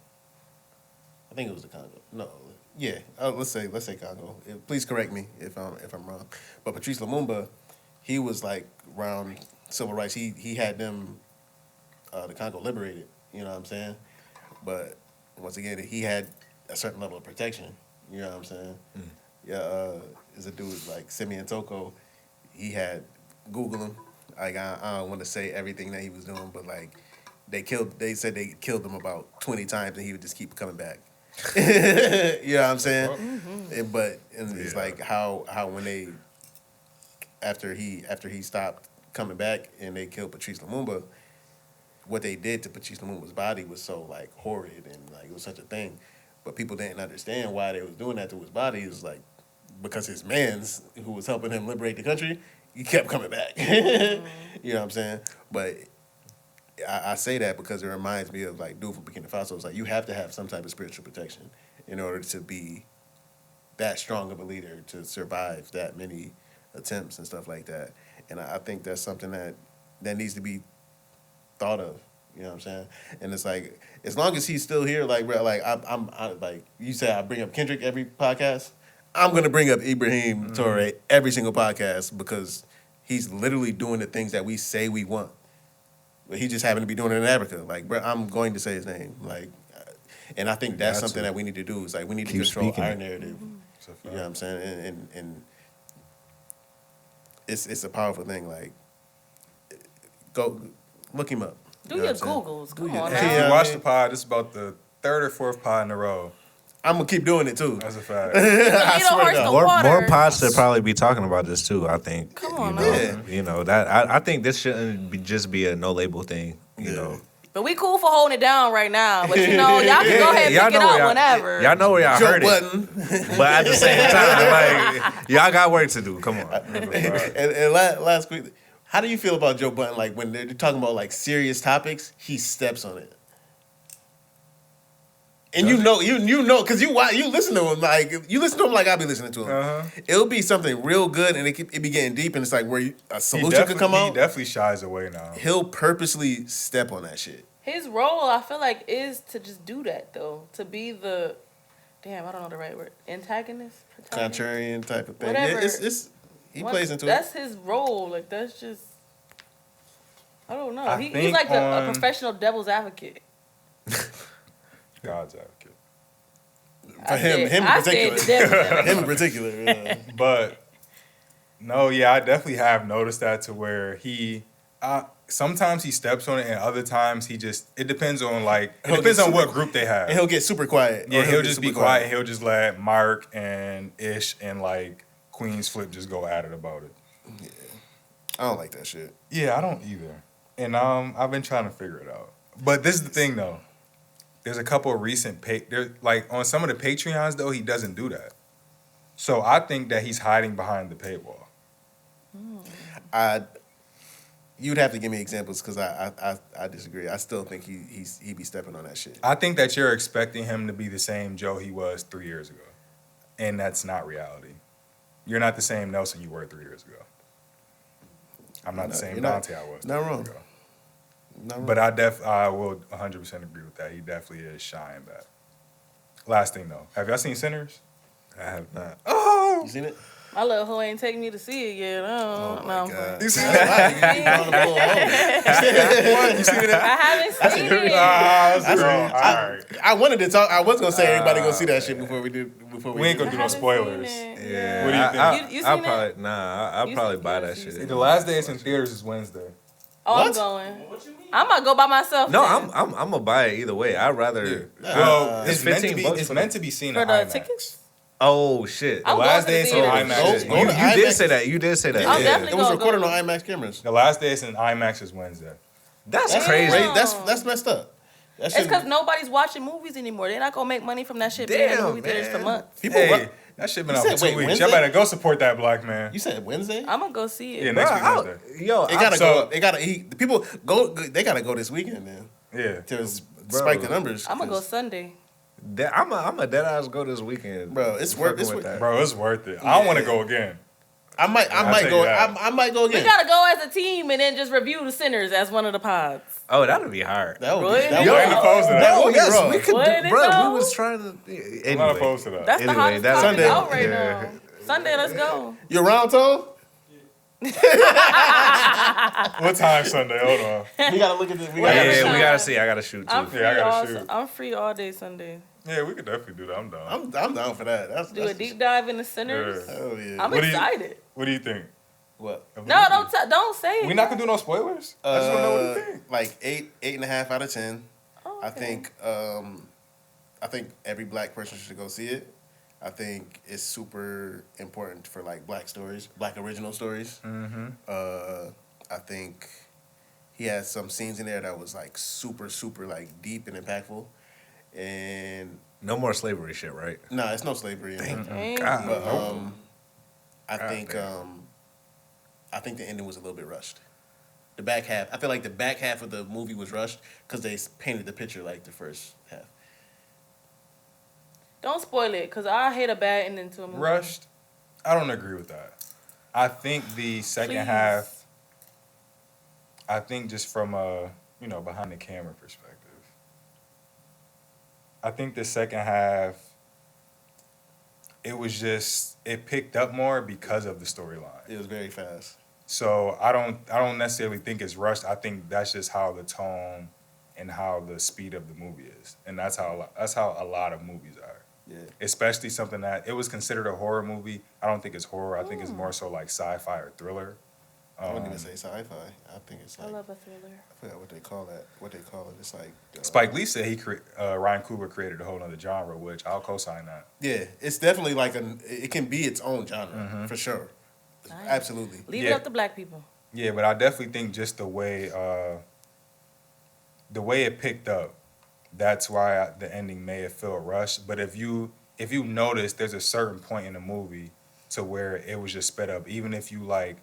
I think it was the Congo. No, yeah. Let's say Congo. Please correct me if I'm wrong. But Patrice Lumumba, he was like around civil rights. He had them the Congo liberated. You know what I'm saying? But once again, he had a certain level of protection. You know what I'm saying? Yeah. There's a dude like Simeon Toko. He had Google him. Like I don't want to say everything that he was doing, but like they said they killed him about 20 times and he would just keep coming back. You know what I'm saying? But it's like how when they after he stopped coming back and they killed Patrice Lumumba, what they did to Patrice Lumumba's body was so like horrid and like it was such a thing. But people didn't understand why they was doing that to his body. It was like because his mans who was helping him liberate the country, he kept coming back. You know what I'm saying? But I say that because it reminds me of like dude from Burkina Faso. It's like you have to have some type of spiritual protection in order to be that strong of a leader to survive that many attempts and stuff like that. And I think that's something that needs to be thought of. You know what I'm saying? And it's like as long as he's still here, like bro, like I'm like you said, I bring up Kendrick every podcast. I'm gonna bring up Ibrahim Toure every single podcast because he's literally doing the things that we say we want. But he just happened to be doing it in Africa. Like, bro, I'm going to say his name. Like, and I think that's something that we need to do. Is like we need to control our narrative. You know what I'm saying? And it's a powerful thing. Like, go look him up. Do your Googles. Come on. Hey, if you watch the pod, it's about the third or fourth pod in a row. I'm gonna keep doing it too. That's a fact. I swear to God. More pods should probably be talking about this too. I think. Come on, you know that I think this shouldn't just be a no label thing. You know. But we cool for holding it down right now. But you know, y'all can go ahead and pick it up whenever. Y'all know where y'all heard button. it. But at the same time, like y'all got work to do. Come on. And last quick, how do you feel about Joe Budden? Like when they're talking about like serious topics, he steps on it. And you know, because you listen to him like I be listening to him. It'll be something real good, and it be getting deep, and it's like where a solution could come out. He definitely shies away now. He'll purposely step on that shit. His role, I feel like, is to just do that though, to be the, I don't know the right word, antagonist, contrarian type of thing. Whatever. Yeah, he plays into that's it. his role. Like that's just, I don't know. I He's think like a professional devil's advocate. God's advocate. For him in particular. Yeah. But no, yeah, I definitely have noticed that to where he sometimes he steps on it and other times it depends on what group they have. And he'll get super quiet. Yeah, he'll just be quiet. He'll just let Mark and Ish and like Queen's Flip just go at it about it. Yeah. I don't like that shit. Yeah, I don't either. And I've been trying to figure it out. But this is the thing though. There's a couple of recent like on some of the Patreons though, he doesn't do that. So I think that he's hiding behind the paywall. You'd have to give me examples because I disagree. I still think he be stepping on that shit. I think that you're expecting him to be the same Joe he was 3 years ago. And that's not reality. You're not the same Nelson you were 3 years ago. I'm not the same Dante I was 3 not years wrong. ago. Not wrong. But I will 100% agree with that. He definitely is shying back. Last thing though, have y'all seen Sinners? I have not. You seen it? My little hoe ain't take me to see it yet. I don't know. my God. You see That's that? why you keep on the bull hole. You see that? I haven't seen it. That's wrong. All right. I wanted to talk. I was gonna say everybody go see that shit before we do. Before We ain't gonna I do no haven't spoilers. seen it. Yeah, What do you think? You I'll seen probably it? I'll You probably seen- buy yes, that you shit. seen The last day it's in theaters is Wednesday. Oh, What? I'm going. What you mean? I'm gonna go by myself. No, then. I'm gonna buy it either way. I'd rather. Well, it's it's meant to 15 be. bucks It's for meant the- to be seen for in the IMAX. tickets. Oh shit! The I'm last going day to it's the in theaters. IMAX. Go You to did IMAX. say that. You did say that. I'm yeah. definitely It was gonna recorded go. on IMAX cameras. The last day it's in IMAX is Wednesday. That's That's crazy. crazy. That's messed up. That It's shit. because nobody's watching movies anymore. They're not gonna make money from that shit being in the Damn, movie theaters for man. months. People. Hey, that shit been You out for said, 2 wait, weeks. Wednesday? Y'all better go support that black man. You said Wednesday. I'm gonna go see it. Yeah, next Bro, week Wednesday. It gotta So- go. They gotta eat. The people go. They gotta go this weekend then Yeah. to spike the numbers. I'm gonna go 'cause, Sunday. I'm a dead ass go this weekend, Bro, it's worth- it's Fucking with worth- that. Bro, it's worth it. I don't want to Yeah. go again. I might I'll go. tell you that. I might go We again. gotta go as a team and then just review the Sinners as one of the pods. Oh, that'd be hard. That would Roy, be. That Yo, would I ain't opposed to that. That Oh would be yes, wrong. we could Wouldn't do, it bro. though? We was trying to. Anyway, I'm not opposed to that. That's the Anyway, hottest that's- topic Sunday. out right Yeah. now. Sunday, let's go. You around, Tom? What time Sunday? Hold on. We gotta look at this. We Well, gotta. yeah. we gotta see. I gotta shoot too. I'm free. Yeah, I gotta all, shoot. I'm free all day Sunday. Yeah, we could definitely do that. I'm down. I'm down for that. Do a deep dive into Sinners. Yeah. Oh yeah. I'm What do you- excited. What do you think? What? No, don't say it. We not gonna do no spoilers. I just wanna know what you think. Like 8.5 out of 10. Oh, I okay. think every black person should go see it. I think it's super important for like black stories, black original stories. Mm-hmm. I think he had some scenes in there that was like super, super like deep and impactful. And No more slavery shit, right? no, it's no slavery in it. Thank God. you. But I God think damn. I think the ending was a little bit rushed. The back half, I feel like the back half of the movie was rushed because they painted the picture like the first half. Don't spoil it, cause I hate a bad ending to a movie. Rushed. I don't agree with that. I think the second Please. half. I think just from a behind the camera perspective. I think the second half. It picked up more because of the storyline. It was very fast. So I don't necessarily think it's rushed. I think that's just how the tone and how the speed of the movie is, and that's how a lot of movies are. Yeah. Especially something that it was considered a horror movie. I don't think it's horror. I think it's more so like sci-fi or thriller. I wouldn't even say sci-fi. I think it's I like love a thriller. I forgot what they call that. What they call it? It's like Spike Lee said Ryan Coogler created a whole other genre, which I'll co-sign that. Yeah, it's definitely like it can be its own genre for sure. Nice. Absolutely. Leave Yeah. it up to black people. Yeah, but I definitely think just the way it picked up, that's why the ending may have felt rushed. But if you notice, there's a certain point in the movie to where it was just sped up. Even if you like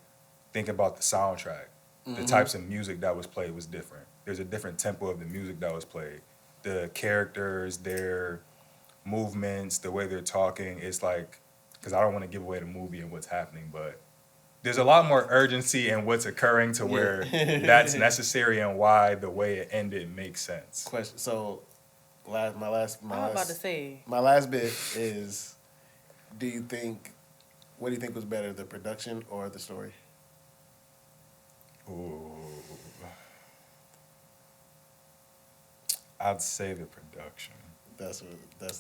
think about the soundtrack, the types of music that was played was different. There's a different tempo of the music that was played. The characters, their movements, the way they're talking, it's like, because I don't want to give away the movie and what's happening, but there's a lot more urgency in what's occurring to where that's necessary and why the way it ended makes sense. Question. So, my I'm about to say. my last bit is, what do you think was better, the production or the story? Ooh. I'd say the production. That's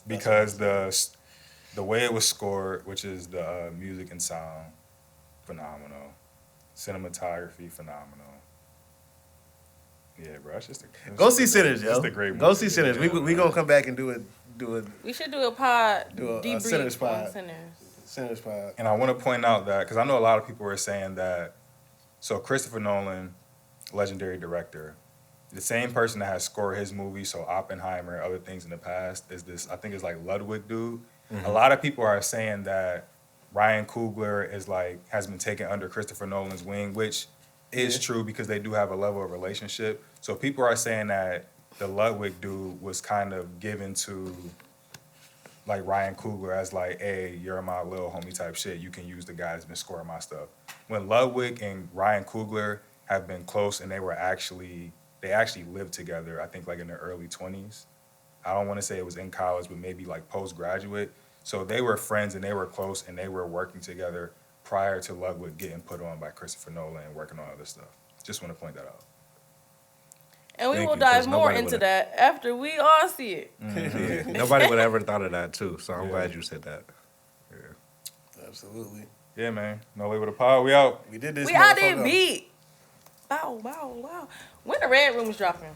Because the way it was scored, which is the music and sound, phenomenal. Cinematography, phenomenal. Yeah, bro, it's just go see Sinners, yo. It's a great movie. Go see Sinners. Yeah, We gonna come back and do it. We should do a pod Do a debrief Sinners pod. on Sinners. Sinners pod. And I want to point out that, because I know a lot of people are saying that, so Christopher Nolan, legendary director, the same person that has scored his movie, so Oppenheimer, other things in the past, is this, I think it's like Ludwig dude. A lot of people are saying that Ryan Coogler has been taken under Christopher Nolan's wing, which is true because they do have a level of relationship. So people are saying that the Ludwig dude was kind of given to like Ryan Coogler as like, hey, you're my little homie type shit. You can use the guy that's been scoring my stuff. When Ludwig and Ryan Coogler have been close and they actually lived together, I think like in their early 20s. I don't want to say it was in college, but maybe like postgraduate. So they were friends and they were close and they were working together prior to Ludwig getting put on by Christopher Nolan and working on other stuff. Just want to point that out. And we Thank will you, 'cause dive more nobody into would've- that after we all see it. Yeah, nobody would have ever thought of that too. So I'm Yeah. glad you said that. Absolutely. Yeah, man. No label to pod. We out. We did this. We out motherfucker. there beat. Wow, wow, wow. When the Red Room's dropping?